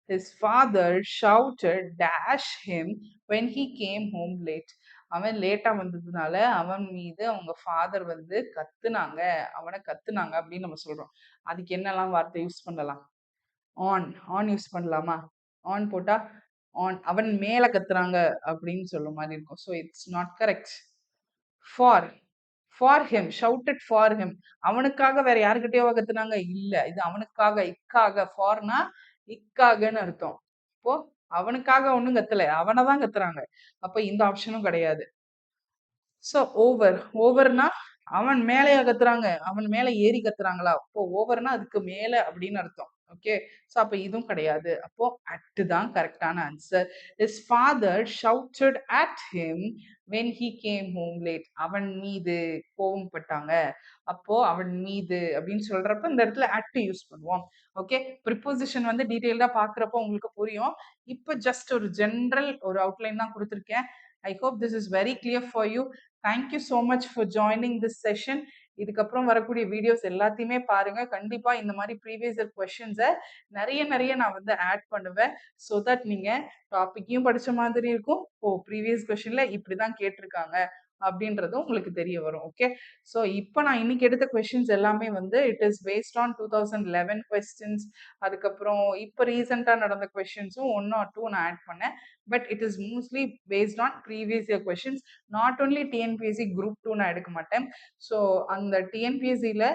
his father shouted dash him when he came home late. அவன் லேட்டா வந்ததுனால அவன் மீது அவங்க ஃபாதர் வந்து கத்துனாங்க, அவனை கத்துனாங்க அப்படின்னு நம்ம சொல்றோம். அதுக்கு என்னெல்லாம் வார்த்தை யூஸ் பண்ணலாம்? ஆன் யூஸ் பண்ணலாமா? ஆன் போட்டா அவன் மேல கத்துறாங்க அப்படின்னு சொல்ற மாதிரி இருக்கும். So it's not correct. For him, shouted for him. அவனுக்காக வேற யாருக்கிட்டயோ கத்துனாங்க இல்ல, இது அவனுக்காக, இக்காக. ஃபார்னா இக்காகன்னு அர்த்தம். இப்போ அவனுக்காக ஒண்ணும் கத்தல, அவனைதான் கத்துறாங்க. அப்ப இந்த ஆப்ஷனும் கிடையாது. ஸோ ஓவர்னா அவன் மேலேயா கத்துறாங்க, அவன் மேல ஏறி கத்துறாங்களா? அப்போ ஓவர்னா அதுக்கு மேல அப்படின்னு அர்த்தம். ஓகே, ஸோ அப்ப இதுவும் கிடையாது. அப்போ அட் தான் கரெக்டான answer. His father shouted at him when he came home late. அவன் மீது கோவப்பட்டாங்க. அப்போ அவன் மீது அப்படின்னு சொல்றப்ப இந்த இடத்துல அட் யூஸ் பண்ணுவோம். ஓகே, ப்ரிப்போசிஷன் வந்து டீடைல்டா பாக்குறப்போ உங்களுக்கு புரியும். இப்போ ஜஸ்ட் ஒரு ஜென்ரல் ஒரு அவுட்லைன் தான் கொடுத்துருக்கேன். I hope this is very clear for you. Thank you so much for joining this session. இதுக்கப்புறம் வரக்கூடிய வீடியோஸ் எல்லாத்தையுமே பாருங்க. கண்டிப்பா இந்த மாதிரி ப்ரீவியஸ் இயர் கொஸ்டின்ஸை நிறைய நான் வந்து ஆட் பண்ணுவேன். ஸோ தட் நீங்க டாபிக்கையும் படிச்ச மாதிரி இருக்கும். ப்ரீவியஸ் கொஸ்டின்ல இப்படிதான் கேட்டிருக்காங்க அப்படின்றதும் உங்களுக்கு தெரிய வரும். ஓகே, ஸோ இப்போ நான் இன்னைக்கு எடுத்த கொஸ்டின்ஸ் எல்லாமே வந்து it is based on 2011 questions. அதுக்கப்புறம் இப்போ ரீசெண்டாக நடந்த கொஸ்டின்ஸும் 1 or 2 நான் ஆட் பண்ணேன். But it is mostly based on previous year questions. Not only TNPSC group 2 நான் எடுக்க மாட்டேன். ஸோ அந்த டிஎன்பிஎஸ்சியில்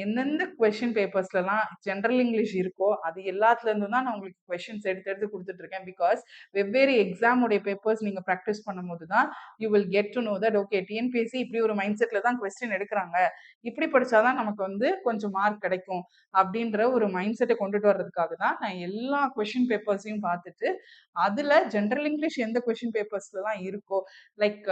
எந்தெந்த கொஸ்டின் பேப்பர்ஸ்லாம் ஜென்ரல் இங்கிலீஷ் இருக்கோ அது எல்லாத்துல இருந்து தான் நான் உங்களுக்கு கொஸ்டின்ஸ் எடுத்து கொடுத்துட்டு இருக்கேன். பிகாஸ் வெவ்வேறு எக்ஸாமுடைய பேப்பர்ஸ் நீங்க ப்ராக்டிஸ் பண்ணும்போது தான் you will get to know that okay TNPSC இப்படி ஒரு மைண்ட் செட்ல தான் கொஸ்டின் எடுக்கிறாங்க, இப்படி படிச்சாதான் நமக்கு வந்து கொஞ்சம் மார்க் கிடைக்கும் அப்படின்ற ஒரு மைண்ட் செட்டை கொண்டுட்டு வர்றதுக்காக தான் நான் எல்லா கொஸ்டின் பேப்பர்ஸையும் பார்த்துட்டு அதுல ஜென்ரல் இங்கிலீஷ் எந்த கொஸ்டின் பேப்பர்ஸ்ல தான் இருக்கோ, லைக்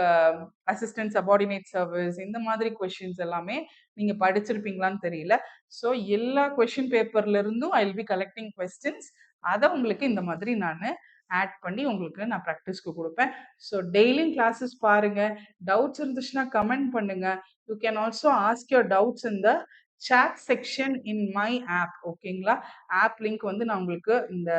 அசிஸ்டன்ட் சபார்டினேட் சர்வீஸ் இந்த மாதிரி கொஸ்டின்ஸ் எல்லாமே நீங்க படிச்சிருப்பீங்களான்னு தெரியல. ஸோ எல்லா கொஸ்டின் பேப்பர்ல இருந்தும் I will be collecting questions. அதை உங்களுக்கு இந்த மாதிரி நான் ஆட் பண்ணி உங்களுக்கு நான் ப்ராக்டிஸ்க்கு கொடுப்பேன். ஸோ டெய்லியும் கிளாஸஸ் பாருங்க. டவுட்ஸ் இருந்துச்சுன்னா கமெண்ட் பண்ணுங்க. You can also ask your doubts in the chat section in my app. ஓகேங்களா? ஆப் லிங்க் வந்து நான் உங்களுக்கு இந்த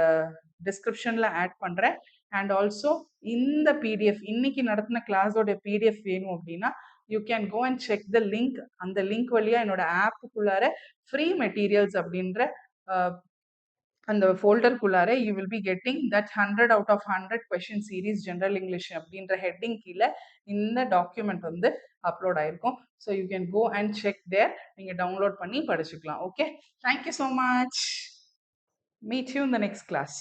டிஸ்கிரிப்ஷன்ல ஆட் பண்றேன். அண்ட் ஆல்சோ இந்த பிடிஎஃப் இன்னைக்கு நடத்தின கிளாஸோட பிடிஎஃப் வேணும் அப்படின்னா you can go and check the link. அந்த லிங்க் வழியா என்னோட ஆப்புக்குள்ளார ஃப்ரீ மெட்டீரியல்ஸ் அப்படின்ற அந்த ஃபோல்டருக்குள்ளார you will be getting that 100 out of 100 question series general English அப்படின்ற ஹெட்டிங் கீழே இந்த டாக்குமெண்ட் வந்து அப்லோட் ஆயிருக்கும். So you can go and check there. நீங்கள் டவுன்லோட் பண்ணி படிச்சுக்கலாம். Okay, thank you so much. Meet you in the next class.